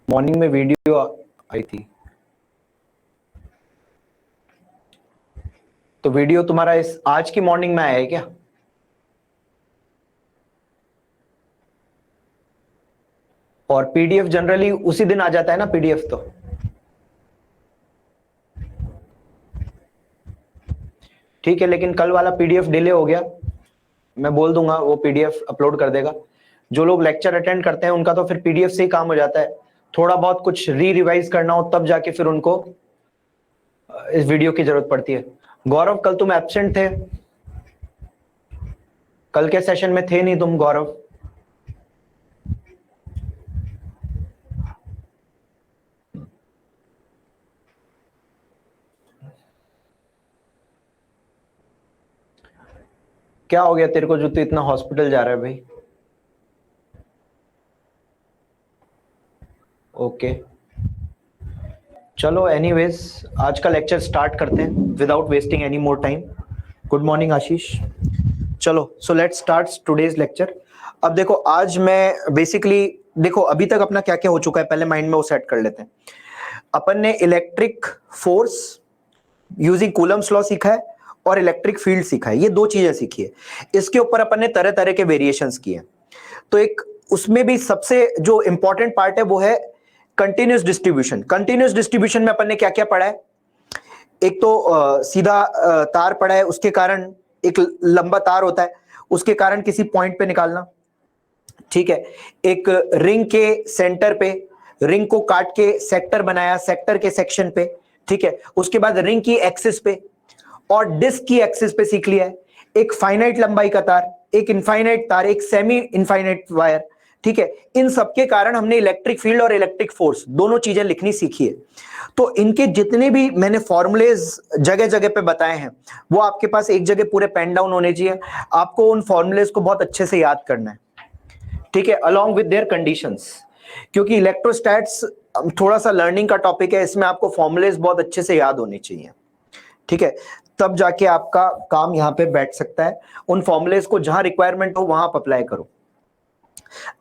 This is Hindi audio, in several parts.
मॉर्निंग में वीडियो आई थी, तो वीडियो तुम्हारा इस आज की मॉर्निंग में आया है क्या? और पीडीएफ जनरली उसी दिन आ जाता है ना, पीडीएफ तो। ठीक है, लेकिन कल वाला पीडीएफ डिले हो गया, मैं बोल दूंगा वो पीडीएफ अपलोड कर देगा। जो लोग लेक्चर अटेंड करते हैं उनका तो फिर पीडीएफ से ही काम हो जाता है, थोड़ा बहुत कुछ रिवाइज करना हो तब जाके फिर उनको इस वीडियो की जरूरत पड़ती है। गौरव, कल तुम एब्सेंट थे, कल के सेशन में थे नहीं तुम गौरव। क्या हो गया तेरे को जो तू इतना हॉस्पिटल जा रहा है भाई? ओके, चलो एनीवेज आज का लेक्चर स्टार्ट करते हैं without wasting any more time. Good morning Ashish. चलो, so let's start today's lecture. अब देखो, आज मैं बेसिकली, देखो अभी तक अपना क्या क्या हो चुका है पहले माइंड में वो सेट कर लेते हैं। अपन ने electric force using Coulomb's law सीखा है और इलेक्ट्रिक फील्ड सीखा है, ये दो चीजें सीखी है। इसके ऊपर अपन ने तरह तरह के वेरिएशंस किए हैं। तो एक उसमें भी सबसे जो इंपॉर्टेंट पार्ट है वो है कंटिन्यूस डिस्ट्रीब्यूशन। कंटिन्यूस डिस्ट्रीब्यूशन में अपन ने क्या क्या पढ़ा है? एक तो सीधा तार पड़ा है, उसके कारण एक लंबा तार होता है, उसके कारण किसी पॉइंट पे निकालना। ठीक है, एक रिंग के सेंटर पे रिंग को काट के सेक्टर बनाया, सेक्टर के सेक्शन पे। ठीक है, उसके बाद रिंग की एक्सिस पे और डिस्क की एक्सिस पे सीख लिया है। एक फाइनाइट लंबाई का तार, एक इनफाइनाइट तार, एक सेमी इनफाइनाइट वायर। ठीक है, इन सब के कारण हमने इलेक्ट्रिक फील्ड और इलेक्ट्रिक फोर्स दोनों चीजें लिखनी सीखी है। तो इनके जितने भी मैंने फॉर्मूलेज जगह जगह पे बताए हैं वो आपके पास एक जगह पूरे पेन डाउन होने चाहिए। आपको उन फॉर्मूलेज को बहुत अच्छे से याद करना है, ठीक है, अलोंग विद देयर कंडीशंस। क्योंकि इलेक्ट्रोस्टैट्स थोड़ा सा लर्निंग का टॉपिक है, इसमें आपको फॉर्मूलेज बहुत अच्छे से याद होने चाहिए। ठीक है, तब जाके आपका काम यहां पे बैठ सकता है। उन फॉर्मूलेज को जहां रिक्वायरमेंट हो वहां आप अप्लाई करो।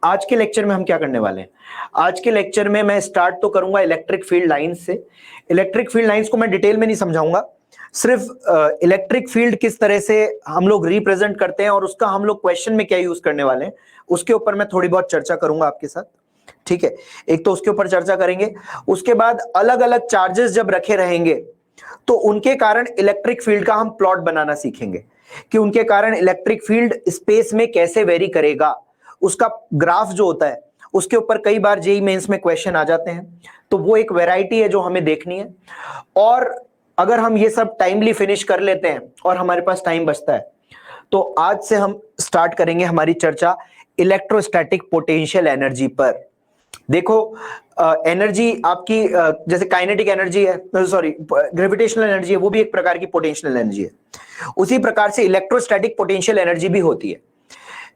आज के लेक्चर में हम क्या करने वाले हैं? आज के लेक्चर में मैं स्टार्ट तो करूंगा इलेक्ट्रिक फील्ड लाइंस से। इलेक्ट्रिक फील्ड लाइंस को मैं डिटेल में नहीं समझाऊंगा, सिर्फ इलेक्ट्रिक फील्ड किस तरह से हम लोग रिप्रेजेंट करते हैं और उसका हम लोग क्वेश्चन में क्या यूज करने वाले हैं उसके ऊपर मैं थोड़ी बहुत चर्चा करूंगा आपके साथ। ठीक है, एक तो उसके ऊपर चर्चा करेंगे, उसके बाद अलग अलग चार्जेस जब रखे रहेंगे तो उनके कारण इलेक्ट्रिक फील्ड का हम प्लॉट बनाना सीखेंगे कि उनके कारण इलेक्ट्रिक फील्ड स्पेस में कैसे वेरी करेगा। उसका ग्राफ जो होता है उसके ऊपर कई बार जेई मेंस में क्वेश्चन आ जाते हैं, तो वो एक वैरायटी है जो हमें देखनी है। और अगर हम ये सब टाइमली फिनिश कर लेते हैं और हमारे पास टाइम बचता है तो आज से हम स्टार्ट करेंगे हमारी चर्चा इलेक्ट्रोस्टैटिक पोटेंशियल एनर्जी पर। देखो, एनर्जी आपकी जैसे काइनेटिक एनर्जी है, सॉरी ग्रेविटेशनल एनर्जी है, वो भी एक प्रकार की पोटेंशियल एनर्जी है। उसी प्रकार से इलेक्ट्रोस्टैटिक पोटेंशियल एनर्जी भी होती है।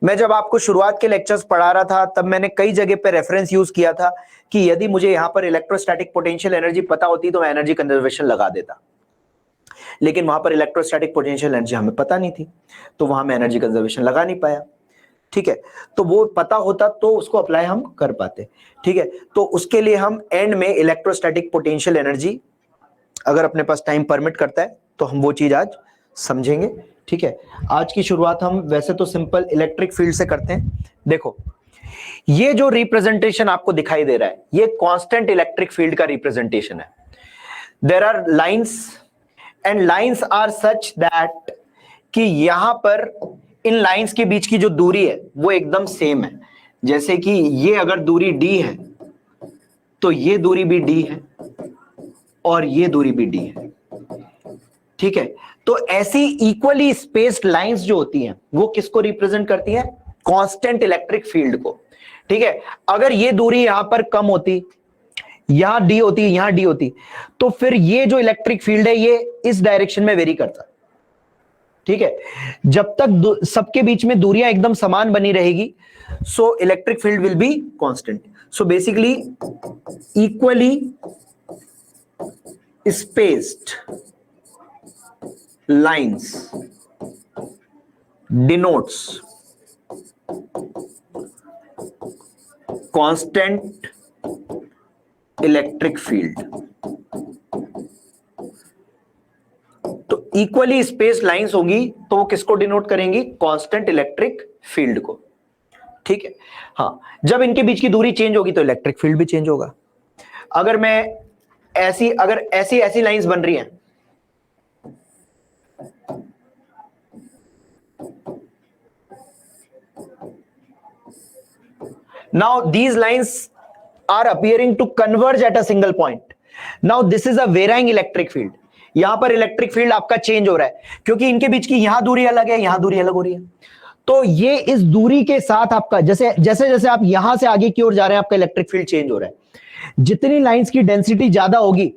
मैं जब आपको शुरुआत के लेक्चर्स पढ़ा रहा था तब मैंने कई जगह पे रेफरेंस यूज किया था कि यदि मुझे यहां पर इलेक्ट्रोस्टैटिक पोटेंशियल एनर्जी पता होती तो मैं एनर्जी कंजर्वेशन लगा देता, लेकिन वहां पर इलेक्ट्रोस्टैटिक पोटेंशियल एनर्जी हमें पता नहीं थी तो वहां मैं एनर्जी कंजर्वेशन लगा नहीं पाया। ठीक है, तो वो पता होता तो उसको अप्लाई हम कर पाते। ठीक है, तो उसके लिए हम एंड में इलेक्ट्रोस्टैटिक पोटेंशियल एनर्जी, अगर अपने पास टाइम परमिट करता है तो हम वो चीज आज समझेंगे। ठीक है, आज की शुरुआत हम वैसे तो सिंपल इलेक्ट्रिक फील्ड से करते हैं। देखो, ये जो रिप्रेजेंटेशन आपको दिखाई दे रहा है ये कांस्टेंट इलेक्ट्रिक फील्ड का रिप्रेजेंटेशन है। There are lines and lines are such that कि यहां पर इन लाइंस के बीच की जो दूरी है वो एकदम सेम है। जैसे कि ये अगर दूरी d है तो ये दूरी भी d है और ये दूरी भी d है। ठीक है, तो ऐसी इक्वली स्पेस्ड लाइंस जो होती हैं वो किसको रिप्रेजेंट करती हैं? कांस्टेंट इलेक्ट्रिक फील्ड को। ठीक है, अगर ये दूरी यहां पर कम होती, यहां d होती, यहां d होती, तो फिर ये जो इलेक्ट्रिक फील्ड है ये इस डायरेक्शन में वेरी करता। ठीक है, जब तक सबके बीच में दूरियां एकदम समान बनी रहेगी सो electric field will be constant. So basically equally spaced lines denotes constant electric field, तो इक्वली स्पेस लाइंस होगी तो वो किसको डिनोट करेंगी? कांस्टेंट इलेक्ट्रिक फील्ड को। ठीक है, हाँ, जब इनके बीच की दूरी चेंज होगी तो इलेक्ट्रिक फील्ड भी चेंज होगा। अगर मैं अगर ऐसी ऐसी लाइंस बन रही हैं, now these lines are appearing to converge at a single point. Now this is a varying electric field. यहां पर इलेक्ट्रिक फील्ड आपका चेंज हो रहा है क्योंकि इनके बीच की यहां दूरी अलग है, यहां दूरी अलग हो रही है। तो ये इस दूरी के साथ आपका जैसे जैसे जैसे आप यहां से आगे की ओर जा रहे हैं, आपका इलेक्ट्रिक फील्ड चेंज हो रहा है। जितनी लाइंस की डेंसिटी ज्यादा होगी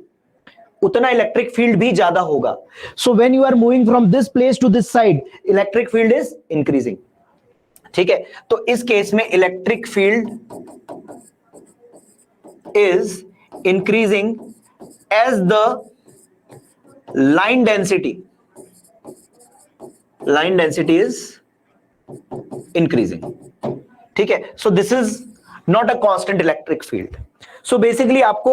उतना इलेक्ट्रिक फील्ड भी ज्यादा होगा। So when you are moving from this place to this side, electric field is increasing. ठीक है, तो इस केस में electric field is increasing as the line density is increasing. ठीक है, so this is not a constant electric field. So basically आपको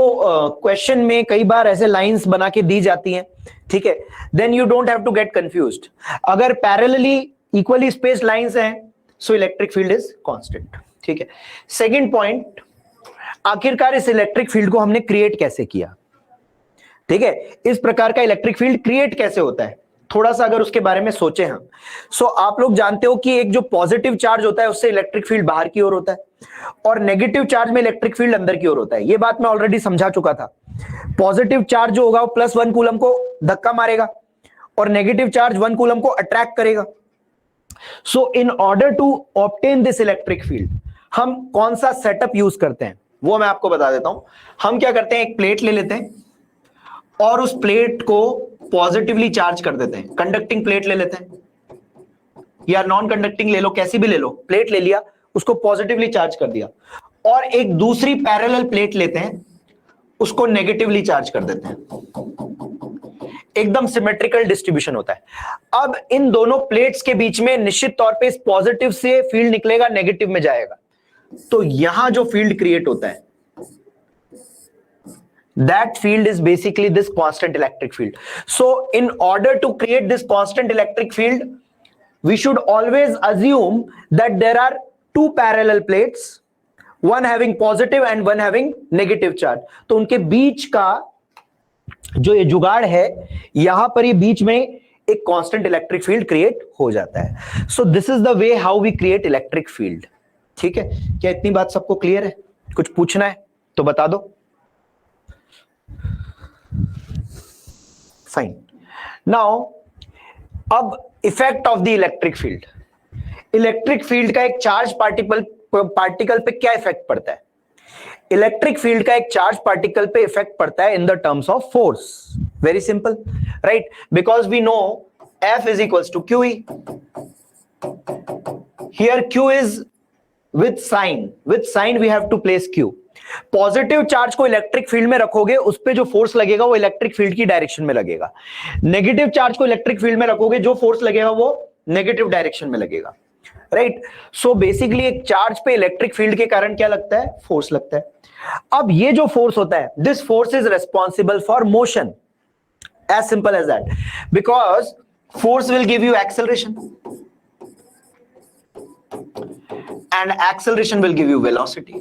क्वेश्चन में कई बार ऐसे लाइंस बना के दी जाती हैं, ठीक है, then you don't have to get confused. अगर पैरेलली इक्वली स्पेस्ड लाइंस हैं so electric field is constant. ठीक है, सेकंड पॉइंट, आखिरकार इस इलेक्ट्रिक फील्ड को हमने क्रिएट कैसे किया? ठीक है, इस प्रकार का इलेक्ट्रिक फील्ड क्रिएट कैसे होता है, थोड़ा सा अगर उसके बारे में सोचें हम। सो आप लोग जानते हो कि एक जो पॉजिटिव चार्ज होता है उससे इलेक्ट्रिक फील्ड बाहर की ओर होता है और नेगेटिव चार्ज में इलेक्ट्रिक फील्ड अंदर की ओर होता है। ये बात मैं ऑलरेडी समझा चुका था। पॉजिटिव चार्ज जो होगा वो +1 कूलम को धक्का मारेगा और नेगेटिव चार्ज 1 कूलम को अट्रैक्ट करेगा। So in order to obtain this electric field हम कौन सा सेटअप यूज करते हैं वो मैं आपको बता देता हूं। हम क्या करते हैं, एक प्लेट ले लेते हैं और उस प्लेट को पॉजिटिवली चार्ज कर देते हैं। कंडक्टिंग प्लेट ले लेते हैं या नॉन कंडक्टिंग ले लो, कैसी भी ले लो, प्लेट ले लिया, उसको पॉजिटिवली चार्ज कर दिया और एक दूसरी पैरेलल प्लेट लेते हैं, उसको नेगेटिवली चार्ज कर देते हैं। एकदम सिमेट्रिकल डिस्ट्रीब्यूशन होता है। अब इन दोनों प्लेट्स के बीच में निश्चित तौर पे इस पॉजिटिव से फील्ड निकलेगा, नेगेटिव में जाएगा, तो यहां जो फील्ड क्रिएट होता है that field is basically this constant electric field. So in order to create this constant electric field, we should always assume that there are two parallel plates, one having positive and one having negative charge. तो उनके बीच का जो ये जुगाड़ है, यहां पर ये बीच में एक constant electric field create हो जाता है। So this is the way how we create electric field. ठीक है, क्या इतनी बात सबको क्लियर है? कुछ पूछना है तो बता दो। फाइन, नाउ अब effect of the electric field. Electric field का एक चार्ज पार्टिकल पे क्या इफेक्ट पड़ता है? इलेक्ट्रिक फील्ड का एक चार्ज पार्टिकल पे इफेक्ट पड़ता है in the terms of force. Very simple, right, because we know F is equals to QE. Here Q is with sign we have to place Q. Positive charge को इलेक्ट्रिक फील्ड में रखोगे, उस पे जो फोर्स लगेगा वो इलेक्ट्रिक फील्ड की डायरेक्शन में लगेगा। नेगेटिव चार्ज को इलेक्ट्रिक फील्ड में रखोगे, जो फोर्स लगेगा वो नेगेटिव डायरेक्शन में लगेगा, राइट। सो बेसिकली एक चार्ज पे इलेक्ट्रिक फील्ड के कारण क्या लगता है? फोर्स लगता है। अब ये जो फोर्स होता है, this force is responsible for motion, as simple as that, because force will give you acceleration and acceleration will give you velocity,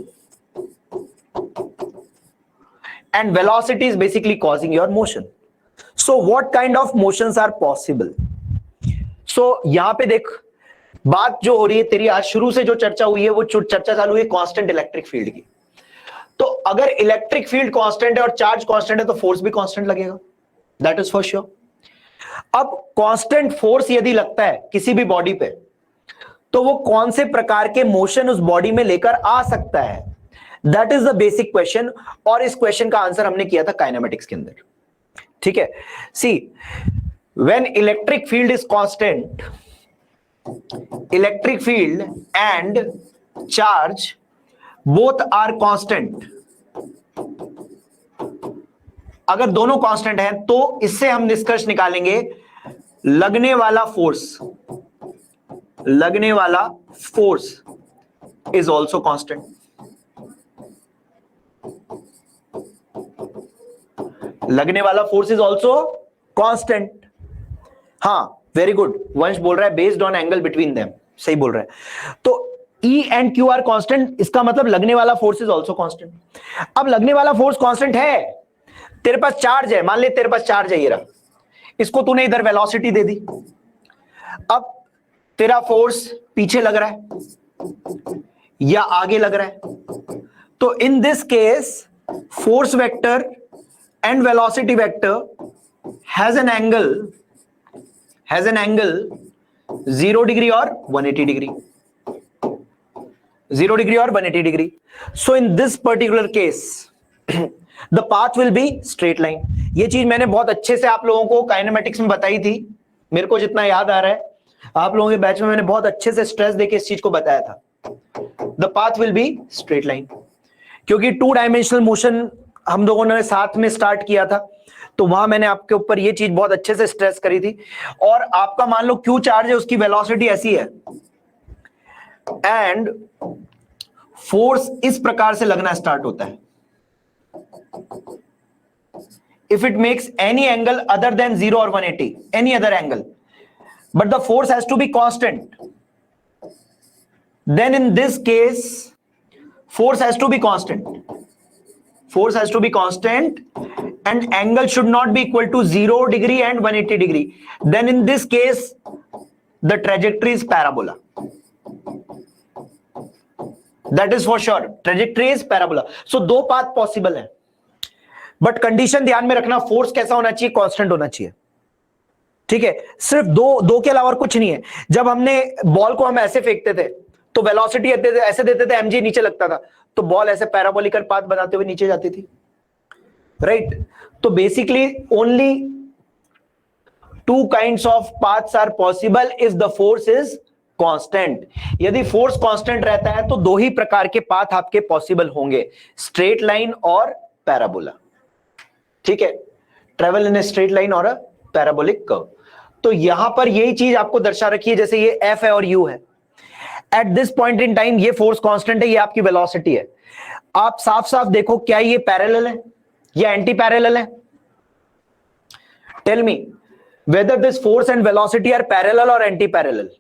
and velocity is basically causing your motion. So what kind of motions are possible? So यहां पे देख, बात जो हो रही है तेरी, आज शुरू से जो चर्चा हुई है वो चर्चा चालू है कांस्टेंट इलेक्ट्रिक फील्ड की। तो अगर इलेक्ट्रिक फील्ड कांस्टेंट है और चार्ज कांस्टेंट है तो फोर्स भी कांस्टेंट लगेगा, दैट इज फॉर श्योर। अब कांस्टेंट फोर्स यदि लगता है किसी भी बॉडी पे, तो वो कौन से प्रकार के मोशन उस बॉडी में लेकर आ सकता है, that is the basic question. और इस क्वेश्चन का आंसर हमने किया था काइनेमेटिक्स के अंदर, ठीक है। See, when electric field is constant, electric field and charge both are constant, अगर दोनों कांस्टेंट हैं तो इससे हम निष्कर्ष निकालेंगे लगने वाला फोर्स इज ऑल्सो कांस्टेंट। लगने वाला फोर्स इज ऑल्सो कांस्टेंट। हाँ वेरी गुड, वंश बोल रहा है based on angle between them, सही बोल रहा है। तो E and Q are constant, इसका मतलब लगने वाला फोर्स इज ऑल्सो कांस्टेंट। अब लगने वाला फोर्स कांस्टेंट है, तेरे पास चार्ज है, मान ले तेरे पास चार्ज है, ये रहा, इसको तूने इधर वेलोसिटी दे दी। अब तेरा फोर्स पीछे लग रहा है या आगे लग रहा है, तो in this case force vector and velocity vector has an angle 0 degree और 180 डिग्री, 0 डिग्री और 180 degree. So in this particular case the path will be straight line. ये चीज मैंने बहुत अच्छे से आप लोगों को काइनेमेटिक्स में बताई थी, मेरे को जितना याद आ रहा है, आप लोगों के बैच में मैंने बहुत अच्छे से स्ट्रेस देके इस चीज को बताया था। The path will be straight line, क्योंकि 2 डायमेंशनल मोशन हम लोगों ने साथ में स्टार्ट किया था, तो वहां मैंने आपके ऊपर ये चीज बहुत अच्छे से स्ट्रेस करी थी। और आपका मान लो क्यू चार्ज है, उसकी वेलोसिटी ऐसी है एंड फोर्स इस प्रकार से लगना स्टार्ट होता है। If it makes any angle other than 0 और 180, any other angle, but the force has to be constant, then in this case force has to be constant, and angle should not be equal to 0 degree and 180 degree, then in this case the trajectory is parabola, that is for sure, trajectory is parabola। so 2 path possible है, बट कंडीशन ध्यान में रखना, फोर्स कैसा होना चाहिए, कांस्टेंट होना चाहिए, ठीक है। सिर्फ दो के अलावा कुछ नहीं है। जब हमने बॉल को हम ऐसे फेंकते थे तो वेलोसिटी ऐसे देते थे, mg नीचे लगता था, तो बॉल ऐसे पैराबोलिकल पाथ बनाते हुए नीचे जाती थी, राइट। तो basically only 2 kinds of paths are possible if the force is constant. यदि फोर्स कांस्टेंट रहता है तो 2 ही प्रकार के पाथ आपके पॉसिबल होंगे, स्ट्रेट लाइन और पैराबोला, ठीक है, travel in a straight line और अ पैराबोलिक कर्व। तो यहां पर यही चीज आपको दर्शा रखी है, जैसे ये F है और U है, at this point in time ये फोर्स कांस्टेंट है, ये आपकी वेलोसिटी है। आप साफ साफ देखो, क्या ये पैरेलल है या एंटी पैरेलल है? Tell me whether this force and velocity are parallel और anti parallel.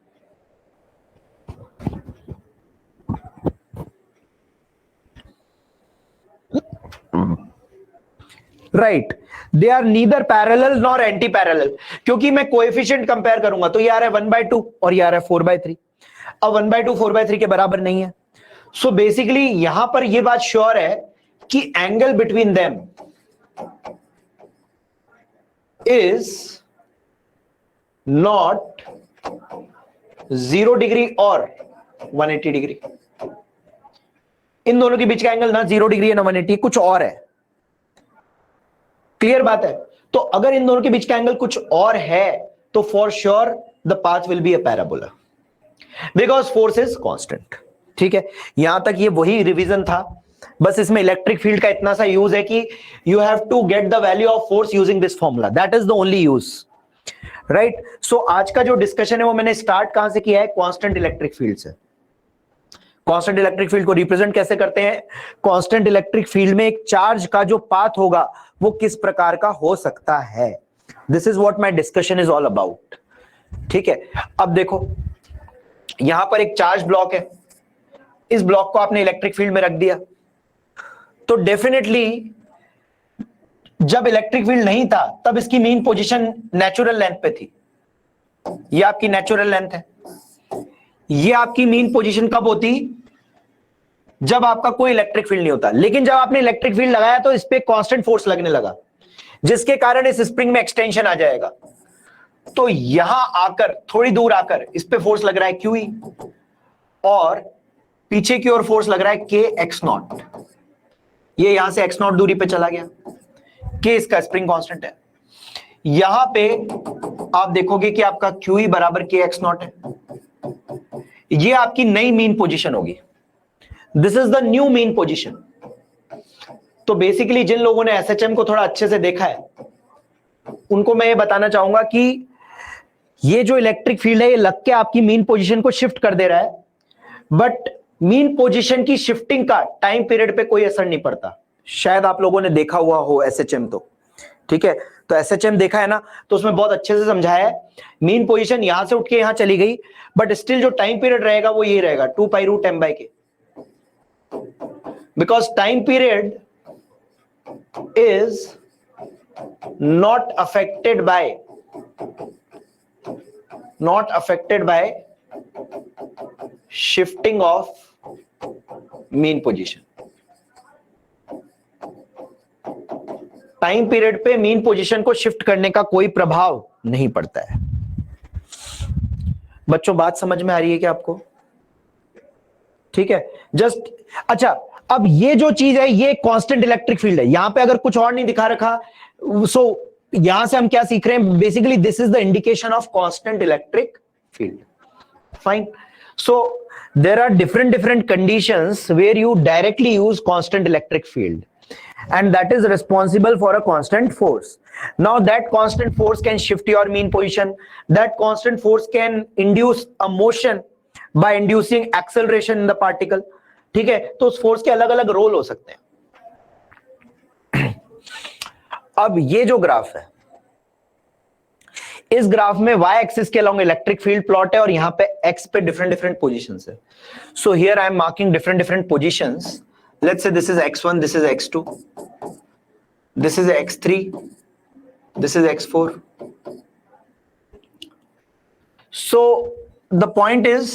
Right, they are neither parallel nor anti parallel, क्योंकि मैं कोएफिशिएंट कंपेयर करूंगा तो ये आ रहा है 1/2 और ये आ रहा है 4/3। अब 1/2 4/3 के बराबर नहीं है। सो बेसिकली यहां पर ये बात श्योर है कि angle between them is not 0 degree और 180 डिग्री। इन दोनों के बीच का एंगल ना 0 डिग्री है ना 180, कुछ और है। क्लियर बात है? तो अगर इन दोनों के बीच का एंगल कुछ और है तो for sure the path will be a parabola, because force is constant, ठीक है। यहां तक ये वही रिवीजन था, बस इसमें इलेक्ट्रिक फील्ड का इतना सा यूज है कि you have to get the value of force using this formula, that is the only use, right. So आज का जो डिस्कशन है वो मैंने स्टार्ट कहां से किया है? कांस्टेंट इलेक्ट्रिक फील्ड से। कांस्टेंट इलेक्ट्रिक फील्ड को रिप्रेजेंट कैसे करते हैं? कांस्टेंट इलेक्ट्रिक फील्ड में एक चार्ज का जो पाथ होगा वो किस प्रकार का हो सकता है, this is what my discussion is all about, ठीक है। अब देखो यहां पर एक चार्ज ब्लॉक है, इस ब्लॉक को आपने इलेक्ट्रिक फील्ड में रख दिया, तो डेफिनेटली जब इलेक्ट्रिक फील्ड नहीं था तब इसकी मेन पोजीशन नेचुरल लेंथ पे थी, ये आपकी नेचुरल लेंथ है। ये आपकी मेन पोजीशन कब होती? जब आपका कोई इलेक्ट्रिक फील्ड नहीं होता। लेकिन जब आपने इलेक्ट्रिक फील्ड लगाया तो इस पे कांस्टेंट फोर्स लगने लगा, जिसके कारण इस स्प्रिंग में एक्सटेंशन आ जाएगा। तो यहां आकर थोड़ी दूर आकर इस पे फोर्स लग रहा है QE, और पीछे की ओर फोर्स लग रहा है KX0। ये यहां से x0 दूरी पे चला गया, K इसका स्प्रिंग कांस्टेंट है। यहां पे आप देखोगे कि आपका QE बराबर KX0 है। ये आपकी नई मीन पोजीशन होगी, this is the new mean position. तो बेसिकली जिन लोगों ने SHM को थोड़ा अच्छे से देखा है उनको मैं ये बताना चाहूंगा कि ये जो इलेक्ट्रिक फील्ड है ये लग के आपकी मीन पोजीशन को शिफ्ट कर दे रहा है, बट मीन पोजीशन की शिफ्टिंग का टाइम पीरियड पे कोई असर नहीं पड़ता। शायद आप लोगों ने देखा हुआ हो SHM, तो ठीक है, तो एसएचएम देखा है ना, तो उसमें बहुत अच्छे से समझाया है। मीन पोजीशन यहां से उठ के यहां चली गई, बट स्टिल जो टाइम पीरियड रहेगा वो ये रहेगा 2 pi root m by k, because time period is not affected by shifting of mean position. Time period पे मीन पोजीशन को शिफ्ट करने का कोई प्रभाव नहीं पड़ता है। बच्चों बात समझ में आ रही है क्या आपको? ठीक है, जस्ट अच्छा, अब ये जो चीज है ये कांस्टेंट इलेक्ट्रिक फील्ड है, यहां पे अगर कुछ और नहीं दिखा रखा, सो यहां से हम क्या सीख रहे हैं, basically this is the indication of constant electric field. Fine, so there are different conditions where you directly use constant electric field, and that is responsible for a constant force. Now that constant force can shift your mean position, that constant force can induce a motion by inducing acceleration in the particle. ठीक है, तो उस फोर्स के अलग अलग रोल हो सकते हैं। अब ये जो ग्राफ है, इस ग्राफ में y एक्सिस के अलोंग इलेक्ट्रिक फील्ड प्लॉट है और यहां पे x पे डिफरेंट पोजीशंस है। So here I am marking different positions. Let's say this is x1, this is x2, this is x3, this is x4. So the point is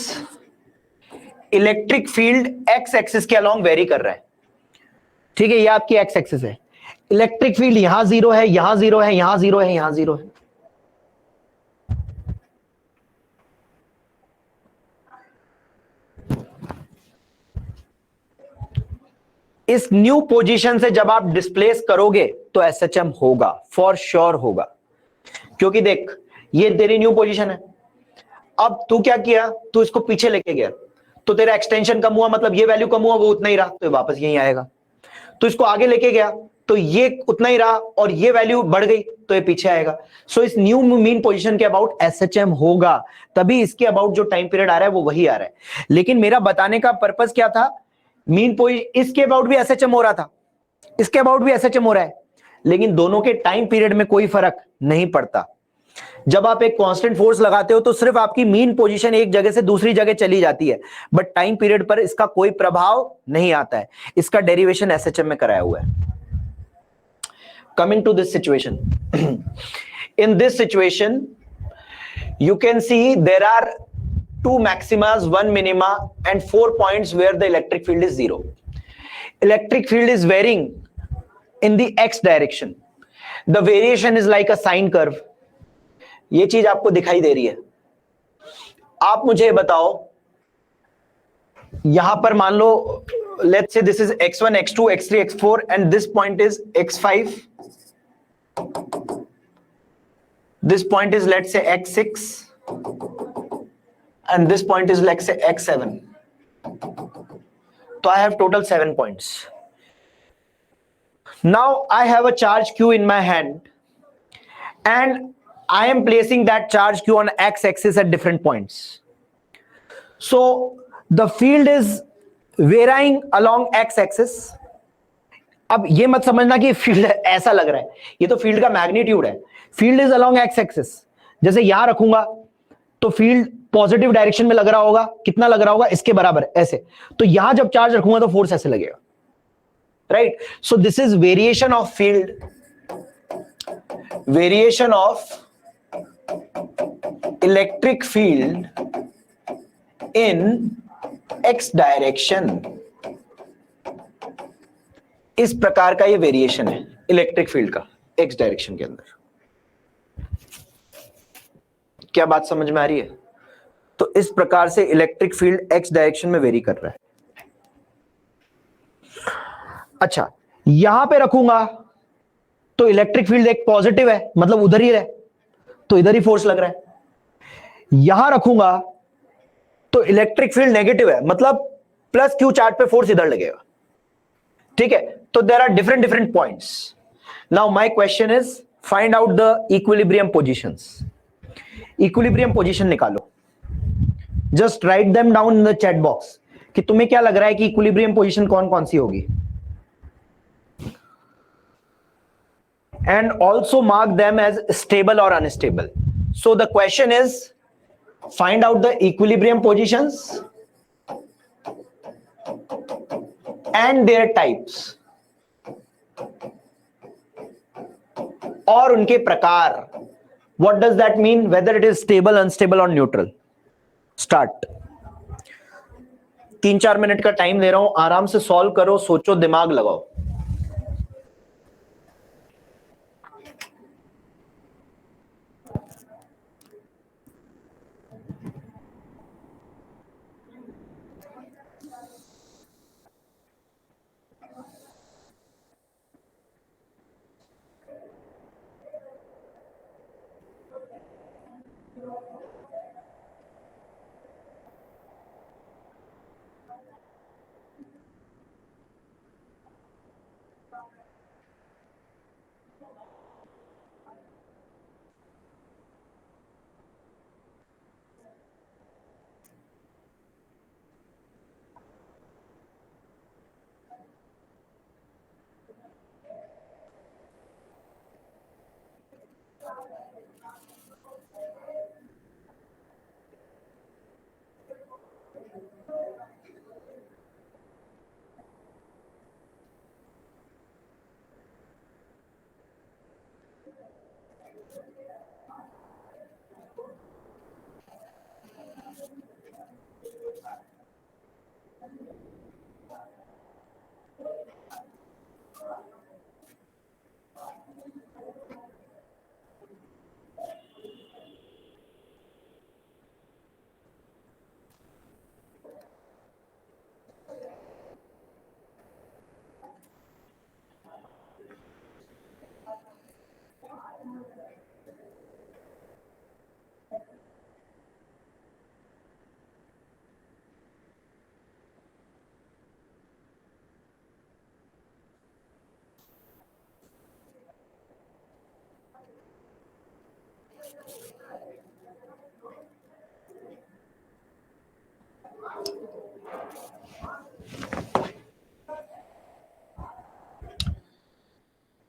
electric field x axis के अलोंग वेरी कर रहा है। ठीक है, ये आपकी x एक्सिस है। इलेक्ट्रिक फील्ड यहां जीरो है, यहां जीरो है, यहां जीरो है, यहां जीरो है। इस न्यू पोजीशन से जब आप डिस्प्लेस करोगे तो एसएचएम होगा, फॉर श्योर होगा, क्योंकि देख ये तेरी न्यू पोजीशन है। अब तू क्या किया, तू इसको पीछे लेके गया तो तेरा एक्सटेंशन कम हुआ, मतलब ये वैल्यू कम हुआ, वो उतना ही रहा, तो वापस यहीं आएगा। तो इसको आगे लेके गया तो ये उतना ही रहा और ये वैल्यू बढ़ गई तो ये पीछे आएगा। सो इस न्यू मीन पोजीशन के अबाउट एसएचएम होगा, तभी इसके अबाउट जो टाइम पीरियड आ रहा है वो वही आ रहा है। लेकिन मेरा बताने का पर्पस क्या था, मीन पोजीशन इसके अबाउट भी एसएचएम हो रहा था, इसके अबाउट भी एसएचएम हो रहा है, लेकिन दोनों के टाइम पीरियड में कोई फर्क नहीं पड़ता। जब आप एक कांस्टेंट फोर्स लगाते हो तो सिर्फ आपकी मीन पोजीशन एक जगह से दूसरी जगह चली जाती है, बट टाइम पीरियड पर इसका कोई प्रभाव नहीं आता है। इसका डेरिवेशन एसएचएम में कराया हुआ है। Coming to this situation, in this situation you can see there are 2 maximas, 1 minima and 4 points where the electric field is 0. Electric field is varying in the x direction. The variation is like a sine curve. ये चीज आपको दिखाई दे रही है। आप मुझे बताओ, यहां पर मान लो let's say this is x1, x2, x3, x4 and this point is x5. This point is let's say x6 and this point is let's say x7. So I have total 7 points. Now I have a charge q in my hand and I am placing that charge q on x axis at different points. So the field is varying along x axis. अब ये मत समझना कि फील्ड ऐसा लग रहा है, ये तो फील्ड का मैग्नीट्यूड है। Field is along x axis. जैसे यहां रखूंगा तो फील्ड पॉजिटिव डायरेक्शन में लग रहा होगा, कितना लग रहा होगा, इसके बराबर ऐसे। तो यहां जब चार्ज रखूंगा तो फोर्स ऐसे लगेगा, right. So this is variation of field, variation of electric field in x direction. इस प्रकार का ये वेरिएशन है इलेक्ट्रिक फील्ड का एक्स डायरेक्शन के अंदर। क्या बात समझ में आ रही है? तो इस प्रकार से इलेक्ट्रिक फील्ड एक्स डायरेक्शन में वेरी कर रहा है। अच्छा, यहां पे रखूंगा तो इलेक्ट्रिक फील्ड एक पॉजिटिव है, मतलब उधर ही रहे, तो इधर ही फोर्स लग रहा है। यहां रखूंगा तो इलेक्ट्रिक फील्ड नेगेटिव है, मतलब प्लस क्यू चार्ज पे फोर्स इधर लगेगा। ठीक है, तो there are different points. Now my question is find out the equilibrium positions. Equilibrium position निकालो, just write them down in the chat box कि तुम्हें क्या लग रहा है कि इक्विलिब्रियम पोजीशन कौन कौन सी होगी। and also mark them as stable or unstable. So the question is, find out the equilibrium positions and their types और उनके प्रकार. What does that mean? Whether it is stable, unstable or neutral. Start. 3-4 minute का टाइम दे रहा हूं, आराम से सॉल्व करो, सोचो, दिमाग लगाओ.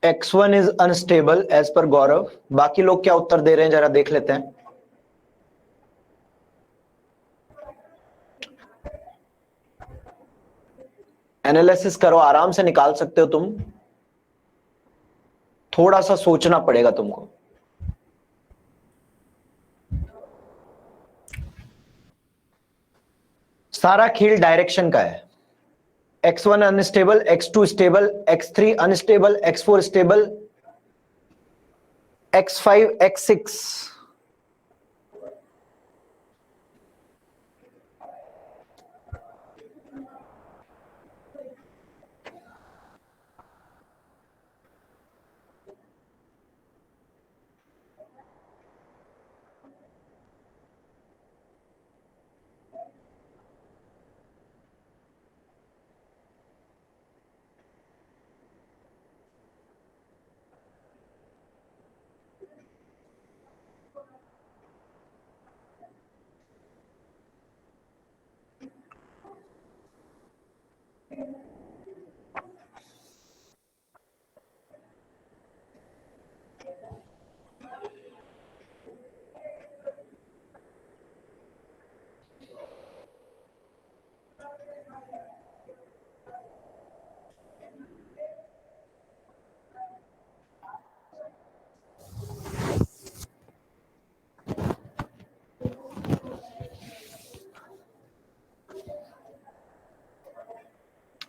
X1 is unstable as per गौरव. बाकी लोग क्या उत्तर दे रहे हैं जरा देख लेते हैं. एनालिसिस करो, आराम से निकाल सकते हो तुम. थोड़ा सा सोचना पड़ेगा तुमको. सारा खेल डायरेक्शन का है. X1 unstable, X2 stable, X3 unstable, X4 stable, X5, X6.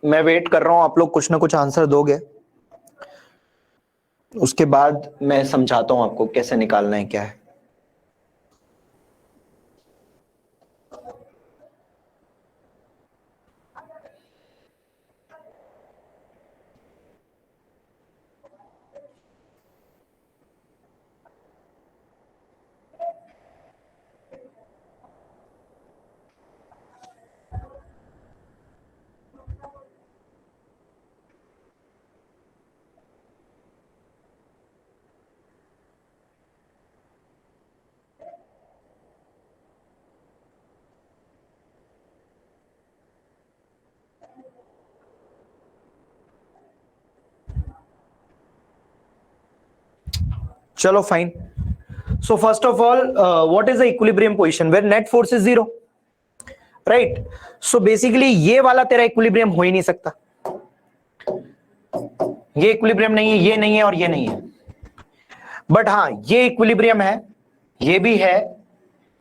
मैं वेट कर रहा हूं, आप लोग कुछ ना कुछ आंसर दोगे, उसके बाद मैं समझाता हूं आपको कैसे निकालना है क्या है. चलो fine. So first of all, what is the equilibrium position where net force is zero, right? So basically ये वाला तेरा equilibrium हो ही नहीं सकता. ये equilibrium नहीं है, ये नहीं है और ये नहीं है. बट हाँ ये equilibrium है, ये भी है,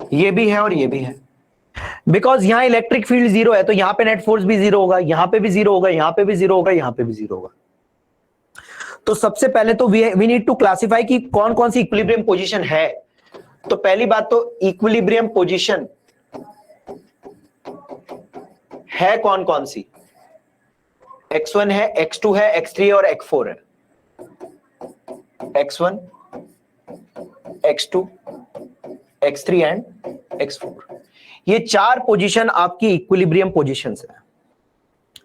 ये भी है और ये भी है. बिकॉज यहां इलेक्ट्रिक फील्ड जीरो है तो यहां पे नेट फोर्स भी जीरो होगा, यहां पे भी जीरो होगा, यहां पे भी जीरो होगा, यहां पे भी जीरो होगा. तो सबसे पहले तो वी नीड टू क्लासिफाई कि कौन कौन सी इक्विलिब्रियम पोजीशन है. तो पहली बात तो इक्विलिब्रियम पोजीशन है कौन कौन सी. x1 है, x2 है, x3 है और x4 है. x1, x2, x3 and x4. ये चार पोजीशन आपकी इक्विलिब्रियम पोजीशंस है.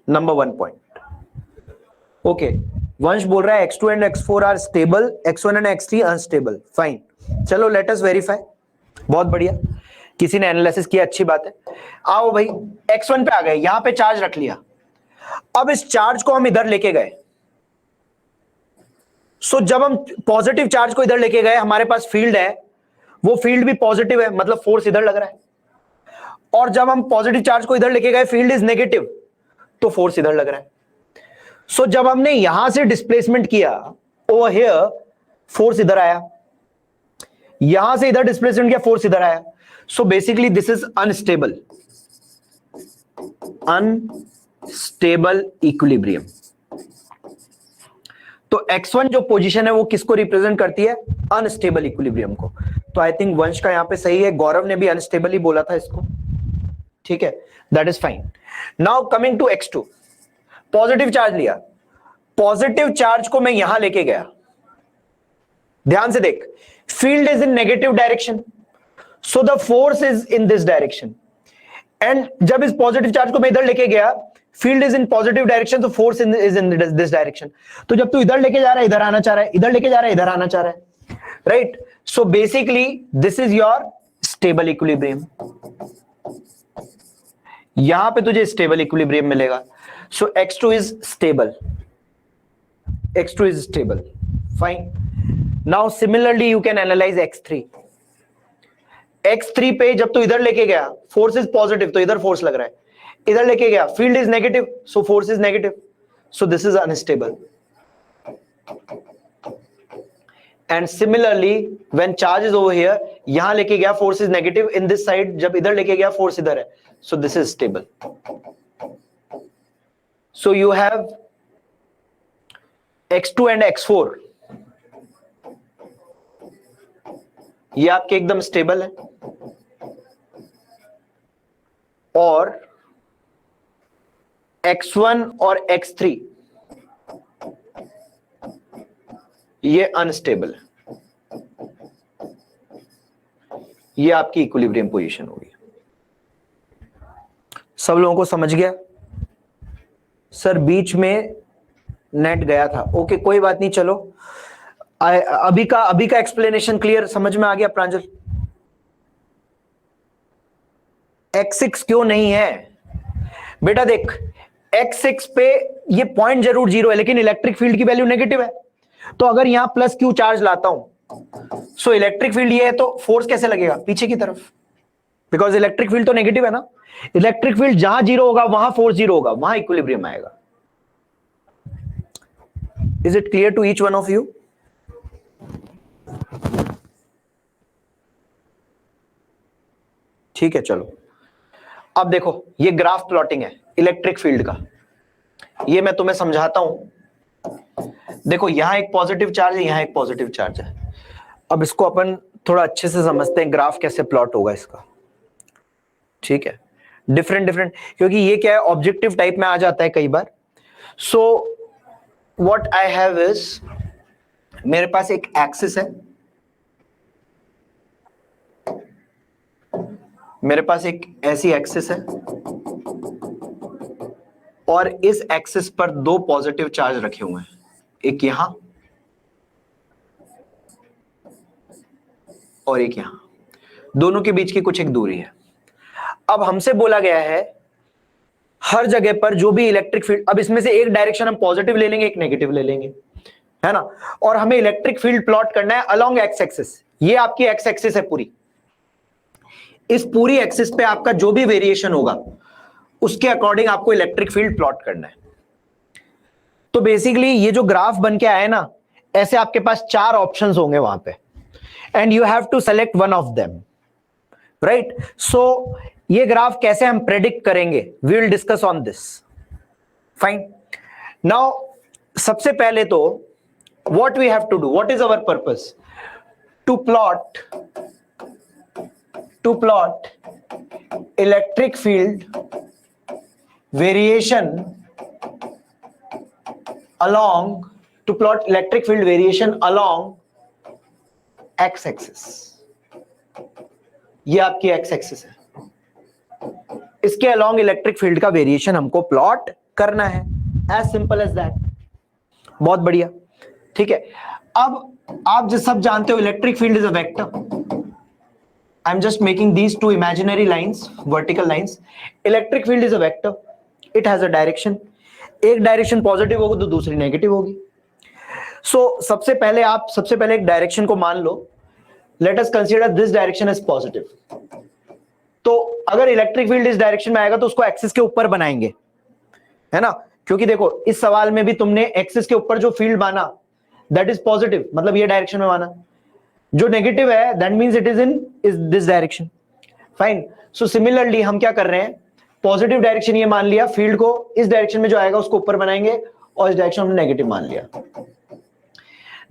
Number 1 point. ओके, वंश बोल रहा है x2 and x4 are stable, x1 and x3 unstable. Fine, चलो लेट अस वेरीफाई. बहुत बढ़िया, किसी ने एनालिसिस किया, अच्छी बात है. आओ भाई, x1 पे आ गए, यहां पे चार्ज रख लिया. अब इस चार्ज को हम इधर लेके गए. सो जब हम पॉजिटिव चार्ज को इधर लेके गए, हमारे पास फील्ड है, वो फील्ड भी पॉजिटिव है, मतलब फोर्स इधर लग रहा है. और जब हम पॉजिटिव चार्ज को इधर लेके गए, फील्ड इज नेगेटिव, तो फोर्स इधर लग रहा है. सो जब हमने यहां से डिस्प्लेसमेंट किया ओवर हियर, फोर्स इधर आया. यहां से इधर डिस्प्लेसमेंट किया, फोर्स इधर आया. So basically this is unstable, unstable equilibrium. तो x1 जो पोजीशन है वो किसको रिप्रेजेंट करती है? अनस्टेबल इक्विलिब्रियम को. तो आई थिंक वंश का यहां पे सही है, गौरव ने भी अनस्टेबल ही बोला था इसको. ठीक है, that is fine. Now coming to x2, positive charge लिया. पॉजिटिव चार्ज को मैं यहां लेके गया. ध्यान से देख, field is in negative direction, so the force is in this direction. And जब इस पॉजिटिव चार्ज को मैं इधर लेके गया, field is in positive direction, तो force is in this direction. तो जब तू इधर लेके जा रहा है, इधर आना चाह रहा है, इधर लेके जा रहा है, इधर आना चाह रहा है, right? So basically this is your stable equilibrium. यहां पे तुझे स्टेबल इक्विलिब्रियम मिलेगा. सो x2 is stable, x2 is stable. Fine. Now similarly you can analyze x3. x3 पे जब तू इधर लेके गया, फोर्स इज पॉजिटिव, तो इधर फोर्स लग रहा है. इधर लेके गया, field is negative, so force is negative, so this is unstable. And similarly when charge is over here, यहां लेके गया, force is negative in this side, जब इधर लेके गया, फोर्स इधर है, so this is stable. So you have x2 and x4, ये आपके एकदम स्टेबल है. और x1 और x3 ये अनस्टेबल है. ये आपकी इक्विलिब्रियम पोजीशन होगी. सब लोगों को समझ गया? सर बीच में नेट गया था. ओके, कोई बात नहीं. चलो अभी का एक्सप्लेनेशन क्लियर, समझ में आ गया प्रांजल? x6 क्यों नहीं है बेटा? देख, x6 पे ये पॉइंट जरूर जीरो है, लेकिन इलेक्ट्रिक फील्ड की वैल्यू नेगेटिव है. तो अगर यहां प्लस क्यू चार्ज लाता हूं, सो इलेक्ट्रिक फील्ड ये है, तो फोर्स कैसे लगेगा? पीछे की तरफ, बिकॉज इलेक्ट्रिक फील्ड तो नेगेटिव है ना. इलेक्ट्रिक फील्ड जहां जीरो होगा वहां फोर्स जीरो होगा, वहां इक्विलिब्रियम आएगा. Is it clear to each one of you? ठीक है, चलो अब देखो, ये ग्राफ प्लॉटिंग है इलेक्ट्रिक फील्ड का. ये मैं तुम्हें समझाता हूं. देखो, यहां एक पॉजिटिव चार्ज है, यहां एक पॉजिटिव चार्ज है. अब इसको अपन थोड़ा अच्छे से समझते हैं, ग्राफ कैसे प्लॉट होगा इसका. ठीक है, डिफरेंट, क्योंकि ये क्या है, ऑब्जेक्टिव टाइप में आ जाता है कई बार. सो what I have is, मेरे पास एक एक्सिस है, मेरे पास एक ऐसी एक्सिस है, और इस एक्सिस पर दो पॉजिटिव चार्ज रखे हुए हैं, एक यहां और एक यहां. दोनों के बीच की कुछ एक दूरी है. अब हमसे बोला गया है हर जगह पर जो भी इलेक्ट्रिक फील्ड, अब इसमें से एक डायरेक्शन हम पॉजिटिव ले लेंगे, एक नेगेटिव ले लेंगे, है ना, और हमें इलेक्ट्रिक फील्ड प्लॉट करना है अलोंग एक्स एक्सिस। ये आपकी एक्स एक्सिस है पूरी, इस पूरी एक्सिस पे आपका जो भी वेरिएशन होगा उसके अकॉर्डिंग आपको इलेक्ट्रिक फील्ड प्लॉट करना है। तो बेसिकली ये जो ग्राफ बन के आया ना, ऐसे आपके पास 4 ऑप्शंस होंगे वहां पे, and you have to select one of them, right. So ये ग्राफ कैसे हम प्रेडिक्ट करेंगे, we will discuss on this, fine. Now सबसे पहले तो what we have to do, what is our purpose, to plot electric field variation along x axis. ये आपकी x एक्सिस है, इसके अलोंग इलेक्ट्रिक फील्ड का वेरिएशन हमको प्लॉट करना है, एज सिंपल एज दैट। बहुत बढ़िया, ठीक है। अब आप जो सब जानते हो electric field is a vector, I am just making these two imaginary lines, vertical lines. Electric field is a vector, it has a direction, एक डायरेक्शन पॉजिटिव होगी तो दूसरी नेगेटिव होगी। सो सबसे पहले एक डायरेक्शन को मान लो, let us consider this direction as positive. तो अगर इलेक्ट्रिक फील्ड इस डायरेक्शन में आएगा तो उसको एक्सिस के ऊपर बनाएंगे, है ना, क्योंकि देखो इस सवाल में भी तुमने एक्सिस के ऊपर जो फील्ड माना दैट इज पॉजिटिव, मतलब ये डायरेक्शन में माना, जो नेगेटिव है that means it is this direction, fine. So similarly हम क्या कर रहे हैं, पॉजिटिव डायरेक्शन ये मान लिया, फील्ड को इस डायरेक्शन में जो आएगा उसको ऊपर बनाएंगे, और इस डायरेक्शन में नेगेटिव मान लिया।